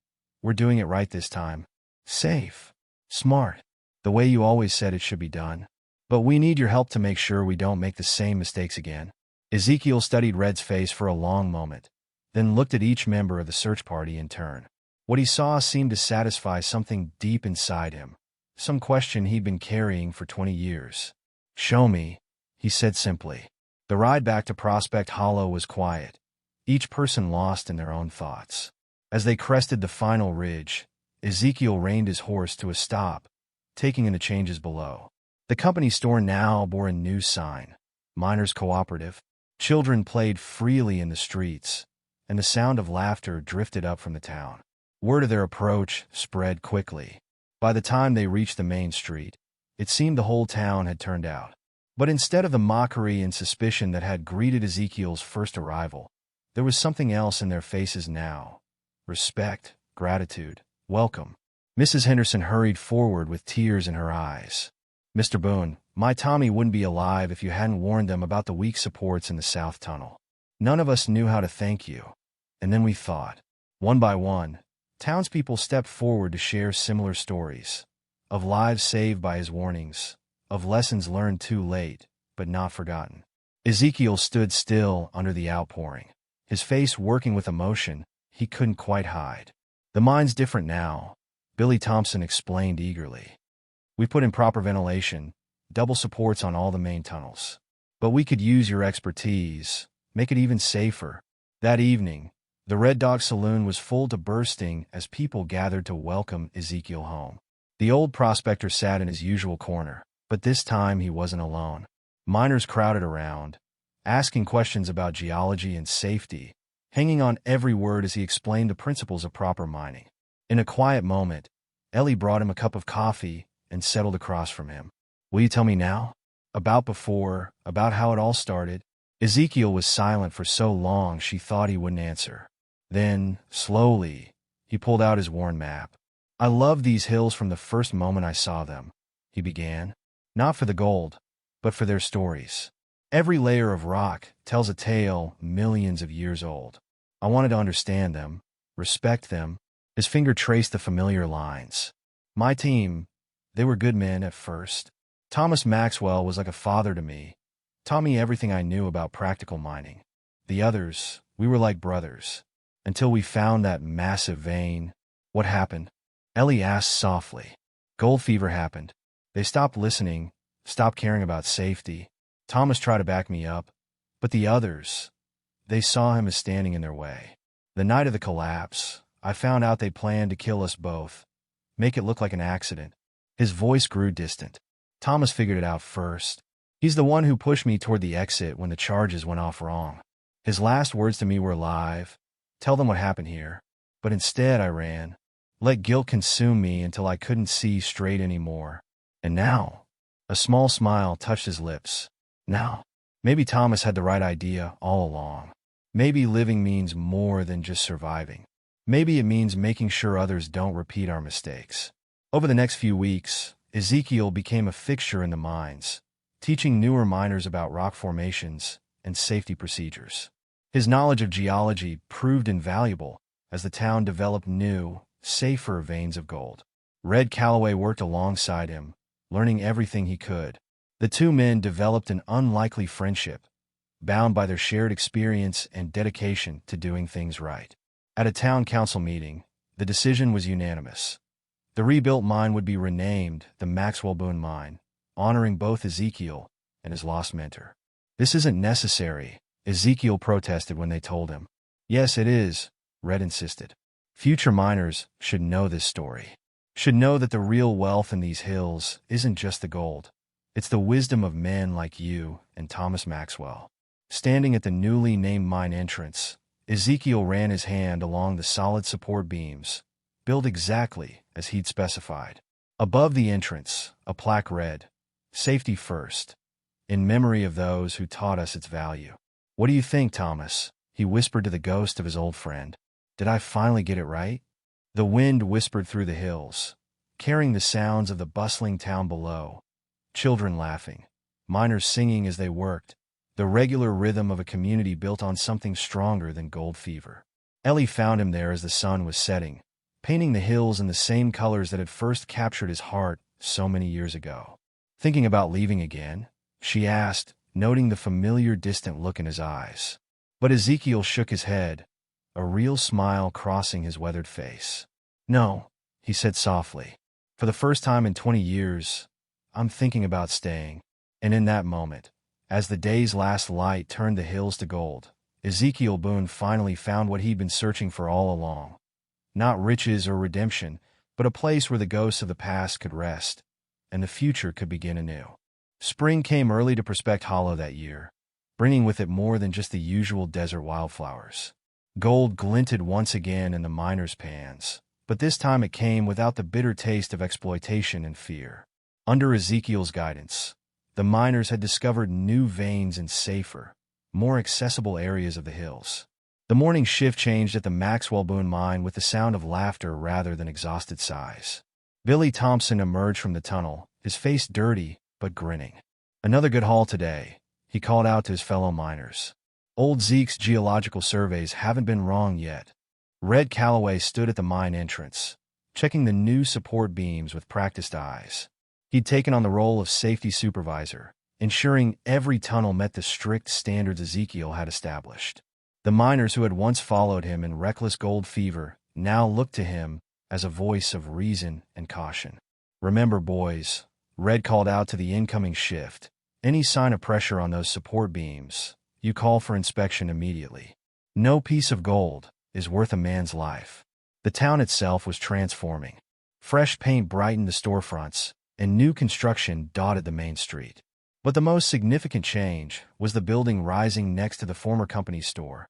we're doing it right this time. Safe, smart, the way you always said it should be done. But we need your help to make sure we don't make the same mistakes again." Ezekiel studied Red's face for a long moment, then looked at each member of the search party in turn. What he saw seemed to satisfy something deep inside him, some question he'd been carrying for 20 years. "Show me," he said simply. The ride back to Prospect Hollow was quiet, each person lost in their own thoughts. As they crested the final ridge, Ezekiel reined his horse to a stop, taking in the changes below. The company store now bore a new sign, Miners Cooperative. Children played freely in the streets, and the sound of laughter drifted up from the town. Word of their approach spread quickly. By the time they reached the main street, it seemed the whole town had turned out. But instead of the mockery and suspicion that had greeted Ezekiel's first arrival, there was something else in their faces now. Respect, gratitude, welcome. Mrs. Henderson hurried forward with tears in her eyes. "Mr. Boone, my Tommy wouldn't be alive if you hadn't warned them about the weak supports in the South Tunnel. None of us knew how to thank you." And then we thought. One by one, townspeople stepped forward to share similar stories, of lives saved by his warnings, of lessons learned too late, but not forgotten. Ezekiel stood still under the outpouring, his face working with emotion he couldn't quite hide. "The mine's different now," Billy Thompson explained eagerly. "We put in proper ventilation, double supports on all the main tunnels. But we could use your expertise, make it even safer." That evening, the Red Dog Saloon was full to bursting as people gathered to welcome Ezekiel home. The old prospector sat in his usual corner, but this time he wasn't alone. Miners crowded around, asking questions about geology and safety, hanging on every word as he explained the principles of proper mining. In a quiet moment, Ellie brought him a cup of coffee and settled across from him. "Will you tell me now? About before, about how it all started?" Ezekiel was silent for so long she thought he wouldn't answer. Then, slowly, he pulled out his worn map. "I loved these hills from the first moment I saw them," he began. "Not for the gold, but for their stories. Every layer of rock tells a tale millions of years old. I wanted to understand them, respect them." His finger traced the familiar lines. "My team, they were good men at first. Thomas Maxwell was like a father to me, taught me everything I knew about practical mining. The others, we were like brothers. Until we found that massive vein." "What happened?" Ellie asked softly. "Gold fever happened. They stopped listening, stopped caring about safety. Thomas tried to back me up, but the others, they saw him as standing in their way. The night of the collapse, I found out they planned to kill us both, make it look like an accident." His voice grew distant. "Thomas figured it out first. He's the one who pushed me toward the exit when the charges went off wrong. His last words to me were live, 'Tell them what happened here.' But instead I ran, let guilt consume me until I couldn't see straight anymore. And now," a small smile touched his lips, "now, maybe Thomas had the right idea all along. Maybe living means more than just surviving. Maybe it means making sure others don't repeat our mistakes." Over the next few weeks, Ezekiel became a fixture in the mines, teaching newer miners about rock formations and safety procedures. His knowledge of geology proved invaluable as the town developed new, safer veins of gold. Red Calloway worked alongside him, learning everything he could. The two men developed an unlikely friendship, bound by their shared experience and dedication to doing things right. At a town council meeting, the decision was unanimous. The rebuilt mine would be renamed the Maxwell Boone Mine, honoring both Ezekiel and his lost mentor. "This isn't necessary," Ezekiel protested when they told him. "Yes, it is," Red insisted. "Future miners should know this story. Should know that the real wealth in these hills isn't just the gold. It's the wisdom of men like you and Thomas Maxwell." Standing at the newly named mine entrance, Ezekiel ran his hand along the solid support beams, built exactly as he'd specified. Above the entrance, a plaque read, "Safety first, in memory of those who taught us its value." "What do you think, Thomas?" he whispered to the ghost of his old friend. "Did I finally get it right?" The wind whispered through the hills, carrying the sounds of the bustling town below. Children laughing, miners singing as they worked, the regular rhythm of a community built on something stronger than gold fever. Ellie found him there as the sun was setting, painting the hills in the same colors that had first captured his heart so many years ago. "Thinking about leaving again?" she asked, noting the familiar distant look in his eyes. But Ezekiel shook his head, a real smile crossing his weathered face. "No," he said softly. "For the first time in 20 years, I'm thinking about staying." And in that moment, as the day's last light turned the hills to gold, Ezekiel Boone finally found what he'd been searching for all along. Not riches or redemption, but a place where the ghosts of the past could rest, and the future could begin anew. Spring came early to Prospect Hollow that year, bringing with it more than just the usual desert wildflowers. Gold glinted once again in the miners' pans, but this time it came without the bitter taste of exploitation and fear. Under Ezekiel's guidance, the miners had discovered new veins in safer, more accessible areas of the hills. The morning shift changed at the Maxwell Boone mine with the sound of laughter rather than exhausted sighs. Billy Thompson emerged from the tunnel, his face dirty but grinning. "Another good haul today," he called out to his fellow miners. "Old Zeke's geological surveys haven't been wrong yet." Red Calloway stood at the mine entrance, checking the new support beams with practiced eyes. He'd taken on the role of safety supervisor, ensuring every tunnel met the strict standards Ezekiel had established. The miners who had once followed him in reckless gold fever now looked to him as a voice of reason and caution. "Remember, boys," Red called out to the incoming shift, "any sign of pressure on those support beams, you call for inspection immediately. No piece of gold is worth a man's life." The town itself was transforming. Fresh paint brightened the storefronts, and new construction dotted the main street. But the most significant change was the building rising next to the former company store,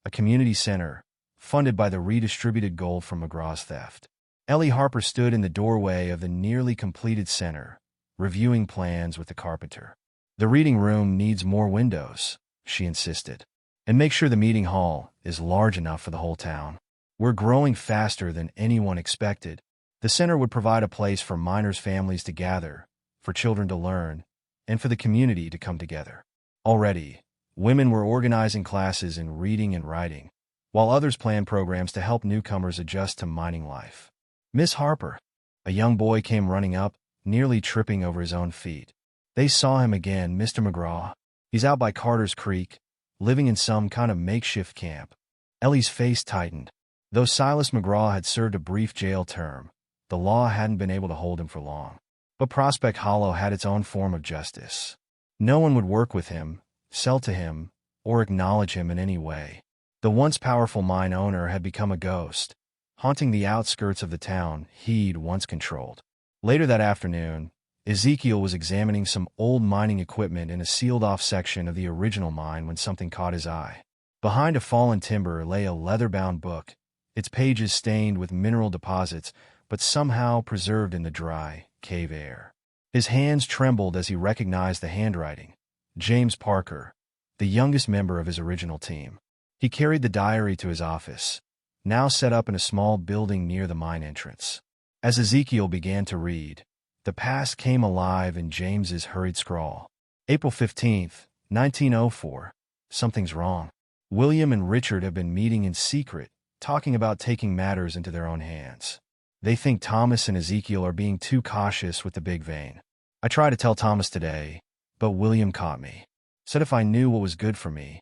a community center funded by the redistributed gold from McGraw's theft. Ellie Harper stood in the doorway of the nearly completed center, reviewing plans with the carpenter. "The reading room needs more windows," she insisted. "And make sure the meeting hall is large enough for the whole town. We're growing faster than anyone expected." The center would provide a place for miners' families to gather, for children to learn, and for the community to come together. Already, women were organizing classes in reading and writing, while others planned programs to help newcomers adjust to mining life. "Miss Harper," a young boy came running up, nearly tripping over his own feet. "They saw him again, Mr. McGraw. He's out by Carter's Creek, living in some kind of makeshift camp." Ellie's face tightened. Though Silas McGraw had served a brief jail term, the law hadn't been able to hold him for long. But Prospect Hollow had its own form of justice. No one would work with him, sell to him, or acknowledge him in any way. The once powerful mine owner had become a ghost, haunting the outskirts of the town he'd once controlled. Later that afternoon, Ezekiel was examining some old mining equipment in a sealed-off section of the original mine when something caught his eye. Behind a fallen timber lay a leather-bound book, its pages stained with mineral deposits, but somehow preserved in the dry, cave air. His hands trembled as he recognized the handwriting. James Parker, the youngest member of his original team. He carried the diary to his office, now set up in a small building near the mine entrance. As Ezekiel began to read, the past came alive in James's hurried scrawl. April 15th, 1904. Something's wrong. William and Richard have been meeting in secret, talking about taking matters into their own hands. They think Thomas and Ezekiel are being too cautious with the big vein. I tried to tell Thomas today, but William caught me. Said if I knew what was good for me,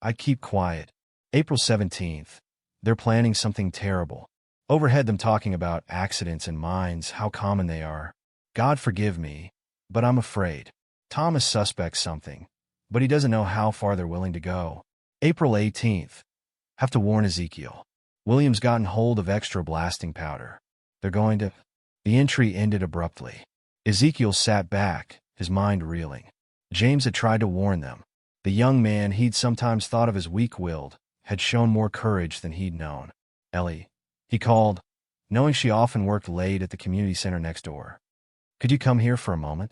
I'd keep quiet. April 17th. They're planning something terrible. Overhead them talking about accidents in mines, how common they are. God forgive me, but I'm afraid. Thomas suspects something, but he doesn't know how far they're willing to go. April 18th. Have to warn Ezekiel. William's gotten hold of extra blasting powder. They're going to... The entry ended abruptly. Ezekiel sat back, his mind reeling. James had tried to warn them. The young man he'd sometimes thought of as weak-willed had shown more courage than he'd known. "Ellie," he called, knowing she often worked late at the community center next door. "Could you come here for a moment?"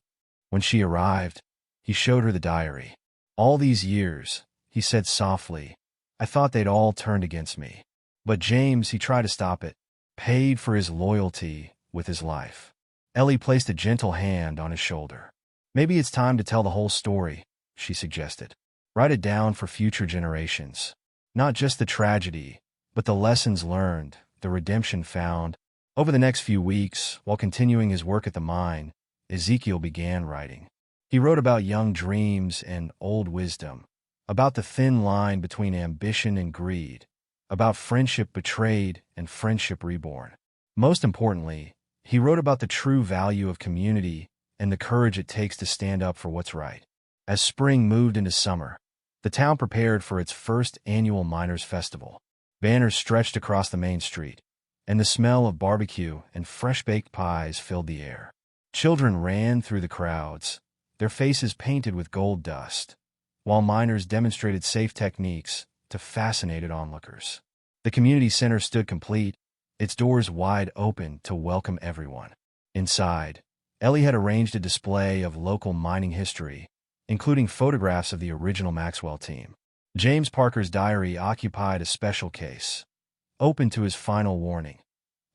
When she arrived, he showed her the diary. "All these years," he said softly, "I thought they'd all turned against me. But James," he tried to stop it, "paid for his loyalty with his life." Ellie placed a gentle hand on his shoulder. "Maybe it's time to tell the whole story," she suggested. "Write it down for future generations. Not just the tragedy, but the lessons learned, the redemption found." Over the next few weeks, while continuing his work at the mine, Ezekiel began writing. He wrote about young dreams and old wisdom, about the thin line between ambition and greed, about friendship betrayed and friendship reborn. Most importantly, he wrote about the true value of community and the courage it takes to stand up for what's right. As spring moved into summer, the town prepared for its first annual Miners' Festival. Banners stretched across the main street, and the smell of barbecue and fresh-baked pies filled the air. Children ran through the crowds, their faces painted with gold dust, while miners demonstrated safe techniques to fascinated onlookers. The community center stood complete, its doors wide open to welcome everyone. Inside, Ellie had arranged a display of local mining history, including photographs of the original Maxwell team. James Parker's diary occupied a special case, open to his final warning,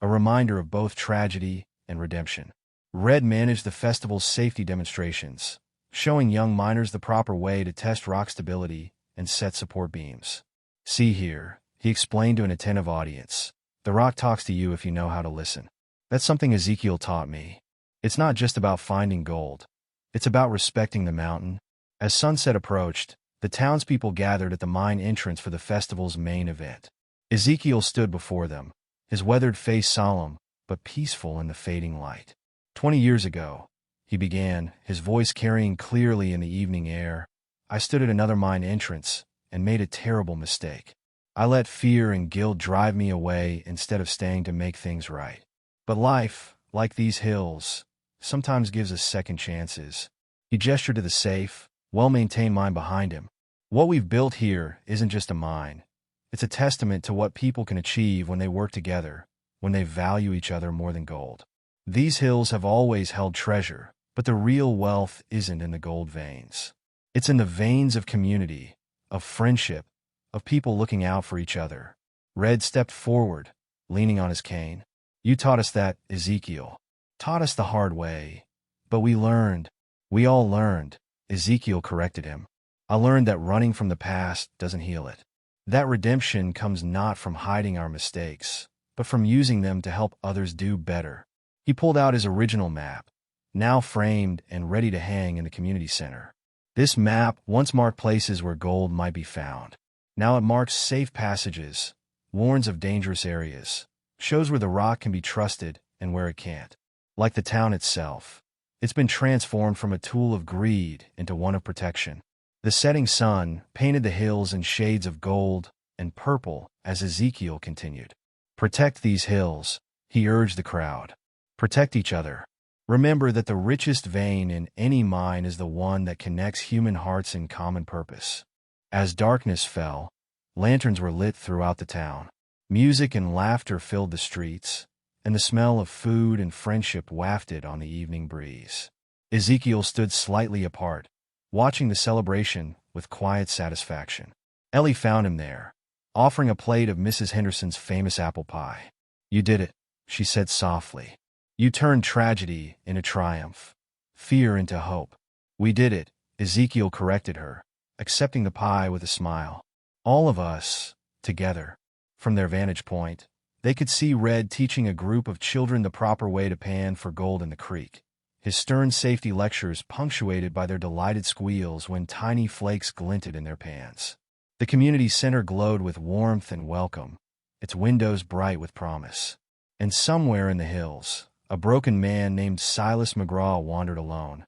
a reminder of both tragedy and redemption. Red managed the festival's safety demonstrations, showing young miners the proper way to test rock stability and set support beams. "See here," he explained to an attentive audience, "the rock talks to you if you know how to listen. That's something Ezekiel taught me. It's not just about finding gold. It's about respecting the mountain." As sunset approached, the townspeople gathered at the mine entrance for the festival's main event. Ezekiel stood before them, his weathered face solemn but peaceful in the fading light. 20 years ago, he began, his voice carrying clearly in the evening air, "I stood at another mine entrance and made a terrible mistake. I let fear and guilt drive me away instead of staying to make things right. But life, like these hills, sometimes gives us second chances." He gestured to the safe, well-maintained mine behind him. "What we've built here isn't just a mine. It's a testament to what people can achieve when they work together, when they value each other more than gold. These hills have always held treasure, but the real wealth isn't in the gold veins. It's in the veins of community, of friendship, of people looking out for each other." Red stepped forward, leaning on his cane. "You taught us that, Ezekiel. Taught us the hard way. But we learned. We all learned," Ezekiel corrected him. "I learned that running from the past doesn't heal it. That redemption comes not from hiding our mistakes, but from using them to help others do better." He pulled out his original map, now framed and ready to hang in the community center. This map once marked places where gold might be found. Now it marks safe passages, warns of dangerous areas, shows where the rock can be trusted and where it can't. Like the town itself, it's been transformed from a tool of greed into one of protection. The setting sun painted the hills in shades of gold and purple as Ezekiel continued. "Protect these hills," he urged the crowd. "Protect each other. Remember that the richest vein in any mine is the one that connects human hearts in common purpose." As darkness fell, lanterns were lit throughout the town. Music and laughter filled the streets, and the smell of food and friendship wafted on the evening breeze. Ezekiel stood slightly apart, watching the celebration with quiet satisfaction. Ellie found him there, offering a plate of Mrs. Henderson's famous apple pie. "You did it," she said softly. "You turned tragedy into triumph, fear into hope." "We did it," Ezekiel corrected her, accepting the pie with a smile. "All of us, together." From their vantage point, they could see Red teaching a group of children the proper way to pan for gold in the creek, his stern safety lectures punctuated by their delighted squeals when tiny flakes glinted in their pans. The community center glowed with warmth and welcome, its windows bright with promise. And somewhere in the hills, a broken man named Silas McGraw wandered alone,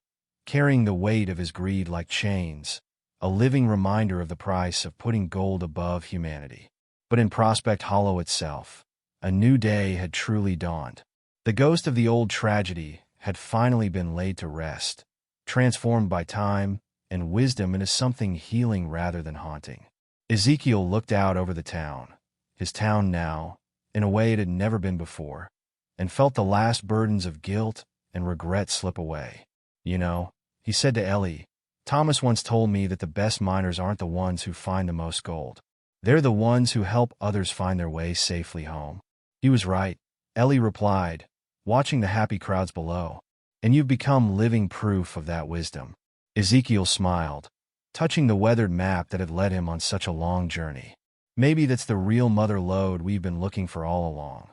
carrying the weight of his greed like chains, a living reminder of the price of putting gold above humanity. But in Prospect Hollow itself, a new day had truly dawned. The ghost of the old tragedy had finally been laid to rest, transformed by time and wisdom into something healing rather than haunting. Ezekiel looked out over the town, his town now, in a way it had never been before, and felt the last burdens of guilt and regret slip away. "You know," he said to Ellie, "Thomas once told me that the best miners aren't the ones who find the most gold. They're the ones who help others find their way safely home." He was right, Ellie replied, watching the happy crowds below. "And you've become living proof of that wisdom." Ezekiel smiled, touching the weathered map that had led him on such a long journey. "Maybe that's the real mother lode we've been looking for all along.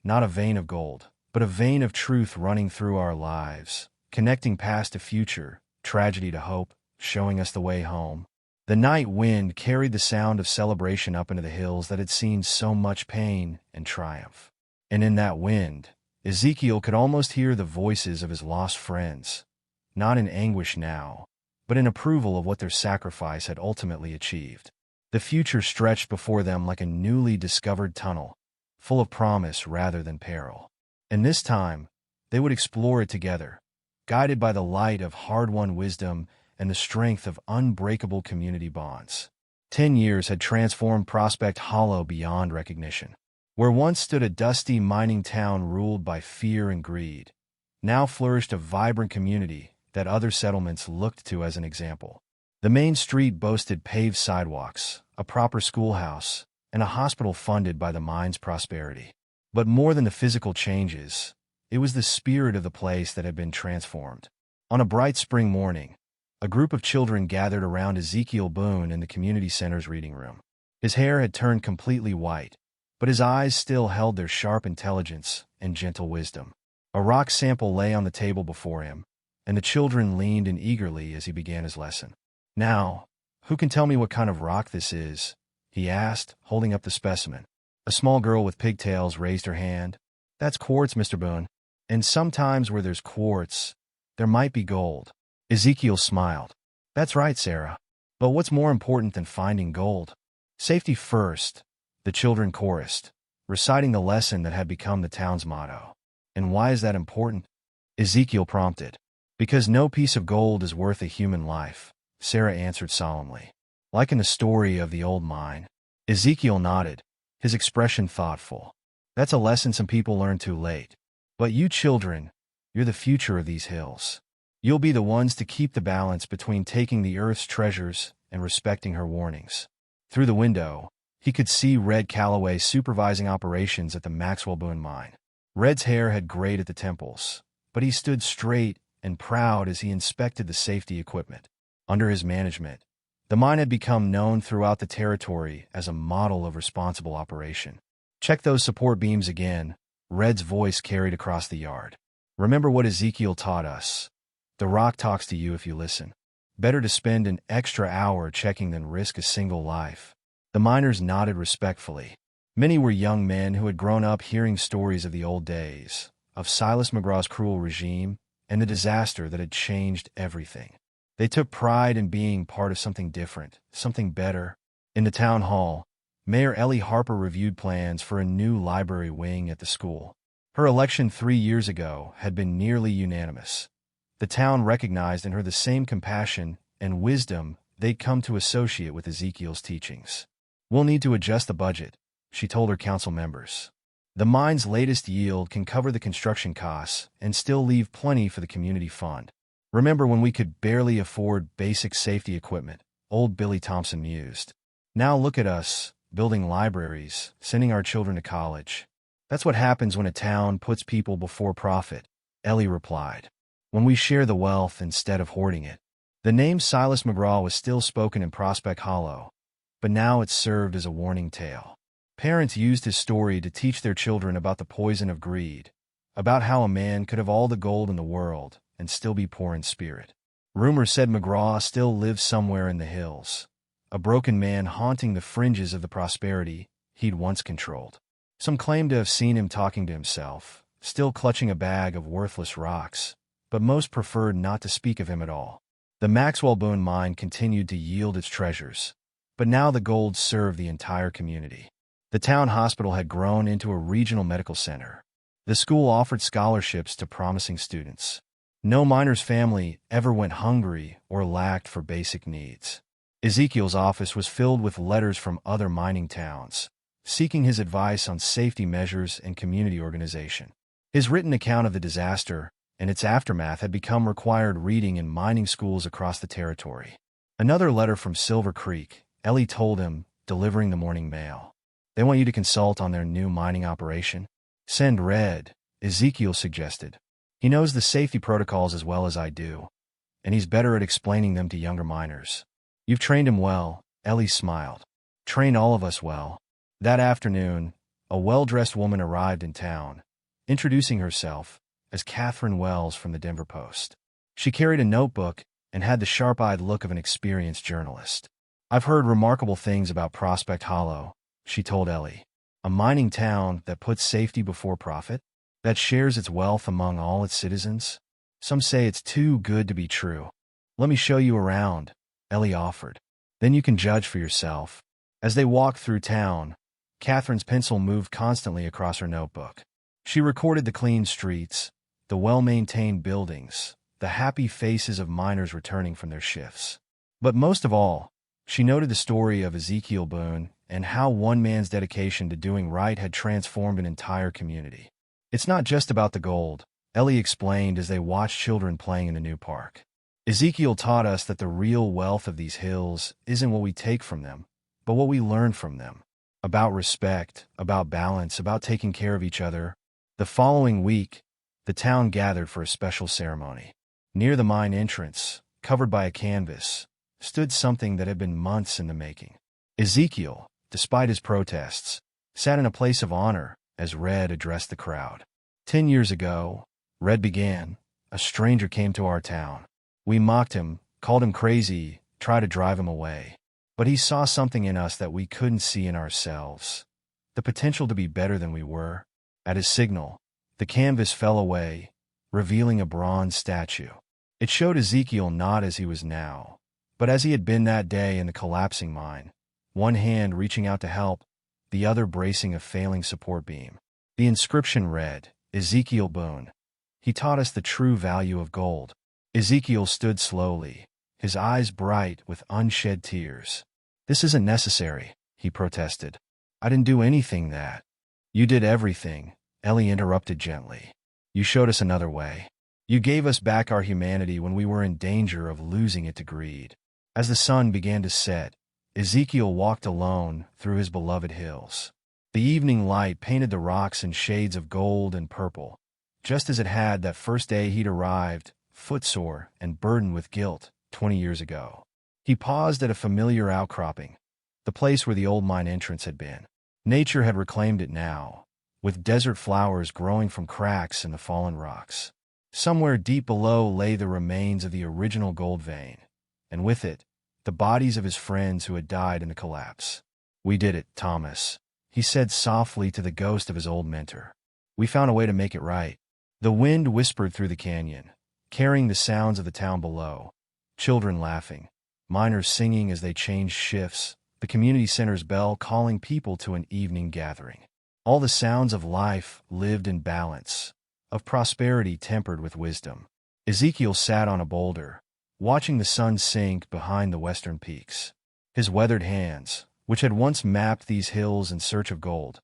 Not a vein of gold, but a vein of truth running through our lives, connecting past to future, tragedy to hope, showing us the way home." The night wind carried the sound of celebration up into the hills that had seen so much pain and triumph. And in that wind, Ezekiel could almost hear the voices of his lost friends, not in anguish now, but in approval of what their sacrifice had ultimately achieved. The future stretched before them like a newly discovered tunnel, full of promise rather than peril. And this time, they would explore it together, guided by the light of hard-won wisdom and the strength of unbreakable community bonds. 10 years had transformed Prospect Hollow beyond recognition. Where once stood a dusty mining town ruled by fear and greed, now flourished a vibrant community that other settlements looked to as an example. The main street boasted paved sidewalks, a proper schoolhouse, and a hospital funded by the mine's prosperity. But more than the physical changes, it was the spirit of the place that had been transformed. On a bright spring morning, a group of children gathered around Ezekiel Boone in the community center's reading room. His hair had turned completely white, but his eyes still held their sharp intelligence and gentle wisdom. A rock sample lay on the table before him, and the children leaned in eagerly as he began his lesson. "Now, who can tell me what kind of rock this is?" he asked, holding up the specimen. A small girl with pigtails raised her hand. "That's quartz, Mr. Boone. And sometimes where there's quartz, there might be gold." Ezekiel smiled. "That's right, Sarah. But what's more important than finding gold?" "Safety first," the children chorused, reciting the lesson that had become the town's motto. "And why is that important?" Ezekiel prompted. "Because no piece of gold is worth a human life," Sarah answered solemnly. "Like in the story of the old mine." Ezekiel nodded, his expression thoughtful. "That's a lesson some people learn too late. But you children, you're the future of these hills. You'll be the ones to keep the balance between taking the earth's treasures and respecting her warnings." Through the window, he could see Red Calloway supervising operations at the Maxwell Boone mine. Red's hair had grayed at the temples, but he stood straight and proud as he inspected the safety equipment. Under his management, the mine had become known throughout the territory as a model of responsible operation. "Check those support beams again," Red's voice carried across the yard. "Remember what Ezekiel taught us. The rock talks to you if you listen. Better to spend an extra hour checking than risk a single life." The miners nodded respectfully. Many were young men who had grown up hearing stories of the old days, of Silas McGraw's cruel regime, and the disaster that had changed everything. They took pride in being part of something different, something better. In the town hall, Mayor Ellie Harper reviewed plans for a new library wing at the school. Her election 3 years ago had been nearly unanimous. The town recognized in her the same compassion and wisdom they'd come to associate with Ezekiel's teachings. "We'll need to adjust the budget," she told her council members. "The mine's latest yield can cover the construction costs and still leave plenty for the community fund. Remember when we could barely afford basic safety equipment?" Old Billy Thompson mused. "Now look at us, building libraries, sending our children to college." "That's what happens when a town puts people before profit," Ellie replied. "When we share the wealth instead of hoarding it." The name Silas McGraw was still spoken in Prospect Hollow, but now it served as a warning tale. Parents used his story to teach their children about the poison of greed, about how a man could have all the gold in the world and still be poor in spirit. Rumor said McGraw still lived somewhere in the hills, a broken man haunting the fringes of the prosperity he'd once controlled. Some claimed to have seen him talking to himself, still clutching a bag of worthless rocks, but most preferred not to speak of him at all. The Maxwell Boone mine continued to yield its treasures, but now the gold served the entire community. The town hospital had grown into a regional medical center. The school offered scholarships to promising students. No miner's family ever went hungry or lacked for basic needs. Ezekiel's office was filled with letters from other mining towns, seeking his advice on safety measures and community organization. His written account of the disaster and its aftermath had become required reading in mining schools across the territory. Another letter from Silver Creek, Ellie told him, delivering the morning mail. "They want you to consult on their new mining operation." "Send Red," Ezekiel suggested. "He knows the safety protocols as well as I do, and he's better at explaining them to younger miners." "You've trained him well," Ellie smiled. "Trained all of us well." That afternoon, a well-dressed woman arrived in town, introducing herself as Catherine Wells from the Denver Post. She carried a notebook and had the sharp-eyed look of an experienced journalist. "I've heard remarkable things about Prospect Hollow," she told Ellie. "A mining town that puts safety before profit, that shares its wealth among all its citizens. Some say it's too good to be true." "Let me show you around," Ellie offered. "Then you can judge for yourself." As they walked through town, Catherine's pencil moved constantly across her notebook. She recorded the clean streets, the well-maintained buildings, the happy faces of miners returning from their shifts. But most of all, she noted the story of Ezekiel Boone and how one man's dedication to doing right had transformed an entire community. "It's not just about the gold," Ellie explained as they watched children playing in the new park. Ezekiel taught us that the real wealth of these hills isn't what we take from them, but what we learn from them. About respect, about balance, about taking care of each other. The following week, the town gathered for a special ceremony. Near the mine entrance, covered by a canvas, stood something that had been months in the making. Ezekiel, despite his protests, sat in a place of honor as Red addressed the crowd. 10 years ago, Red began, a stranger came to our town. We mocked him, called him crazy, tried to drive him away. But he saw something in us that we couldn't see in ourselves. The potential to be better than we were. At his signal, the canvas fell away, revealing a bronze statue. It showed Ezekiel not as he was now, but as he had been that day in the collapsing mine, one hand reaching out to help, the other bracing a failing support beam. The inscription read, Ezekiel Boone. He taught us the true value of gold. Ezekiel stood slowly, his eyes bright with unshed tears. This isn't necessary, he protested. I didn't do anything that. You did everything, Ellie interrupted gently. You showed us another way. You gave us back our humanity when we were in danger of losing it to greed. As the sun began to set, Ezekiel walked alone through his beloved hills. The evening light painted the rocks in shades of gold and purple, just as it had that first day he'd arrived, footsore and burdened with guilt, 20 years ago. He paused at a familiar outcropping, the place where the old mine entrance had been. Nature had reclaimed it now, with desert flowers growing from cracks in the fallen rocks. Somewhere deep below lay the remains of the original gold vein, and with it, the bodies of his friends who had died in the collapse. We did it, Thomas, he said softly to the ghost of his old mentor. We found a way to make it right. The wind whispered through the canyon, carrying the sounds of the town below. Children laughing, miners singing as they changed shifts, the community center's bell calling people to an evening gathering. All the sounds of life lived in balance, of prosperity tempered with wisdom. Ezekiel sat on a boulder, watching the sun sink behind the western peaks. His weathered hands, which had once mapped these hills in search of gold,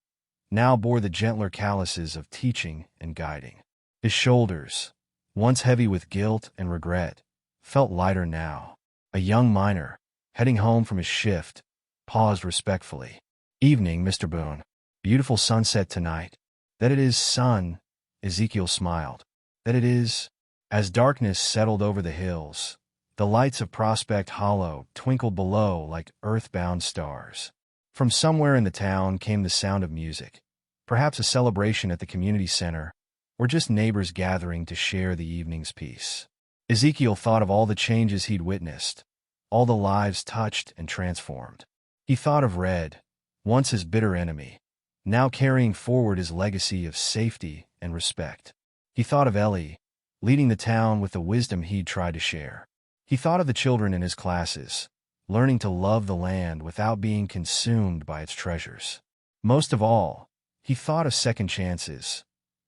now bore the gentler calluses of teaching and guiding. His shoulders, once heavy with guilt and regret, felt lighter now. A young miner, heading home from his shift, paused respectfully. Evening, Mr. Boone. Beautiful sunset tonight. That it is, son, Ezekiel smiled. That it is. As darkness settled over the hills, the lights of Prospect Hollow twinkled below like earthbound stars. From somewhere in the town came the sound of music, perhaps a celebration at the community center, or just neighbors gathering to share the evening's peace. Ezekiel thought of all the changes he'd witnessed, all the lives touched and transformed. He thought of Red, once his bitter enemy, now carrying forward his legacy of safety and respect. He thought of Ellie, leading the town with the wisdom he'd tried to share. He thought of the children in his classes, learning to love the land without being consumed by its treasures. Most of all, he thought of second chances,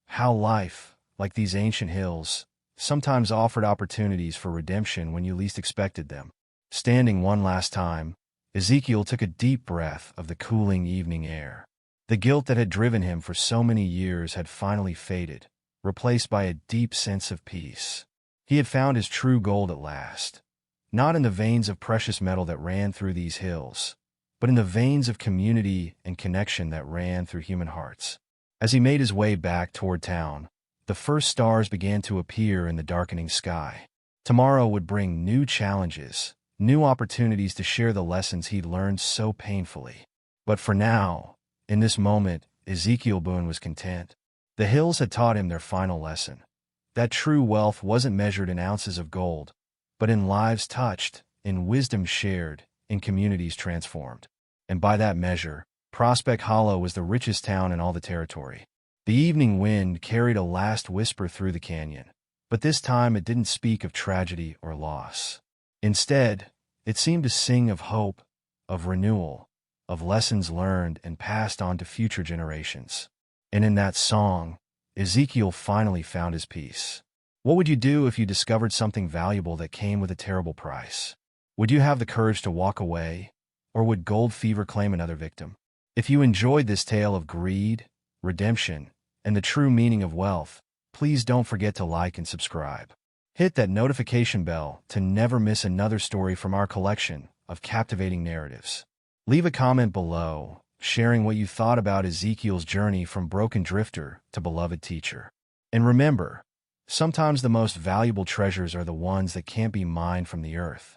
how life, like these ancient hills, sometimes offered opportunities for redemption when you least expected them. Standing one last time, Ezekiel took a deep breath of the cooling evening air. The guilt that had driven him for so many years had finally faded, replaced by a deep sense of peace. He had found his true gold at last, not in the veins of precious metal that ran through these hills, but in the veins of community and connection that ran through human hearts. As he made his way back toward town, the first stars began to appear in the darkening sky. Tomorrow would bring new challenges, new opportunities to share the lessons he'd learned so painfully. But for now, in this moment, Ezekiel Boone was content. The hills had taught him their final lesson, that true wealth wasn't measured in ounces of gold, but in lives touched, in wisdom shared, in communities transformed. And by that measure, Prospect Hollow was the richest town in all the territory. The evening wind carried a last whisper through the canyon, but this time it didn't speak of tragedy or loss. Instead, it seemed to sing of hope, of renewal, of lessons learned and passed on to future generations. And in that song, Ezekiel finally found his peace. What would you do if you discovered something valuable that came with a terrible price? Would you have the courage to walk away, or would gold fever claim another victim? If you enjoyed this tale of greed, redemption, and the true meaning of wealth, please don't forget to like and subscribe. Hit that notification bell to never miss another story from our collection of captivating narratives. Leave a comment below, sharing what you thought about Ezekiel's journey from broken drifter to beloved teacher. And remember, sometimes the most valuable treasures are the ones that can't be mined from the earth.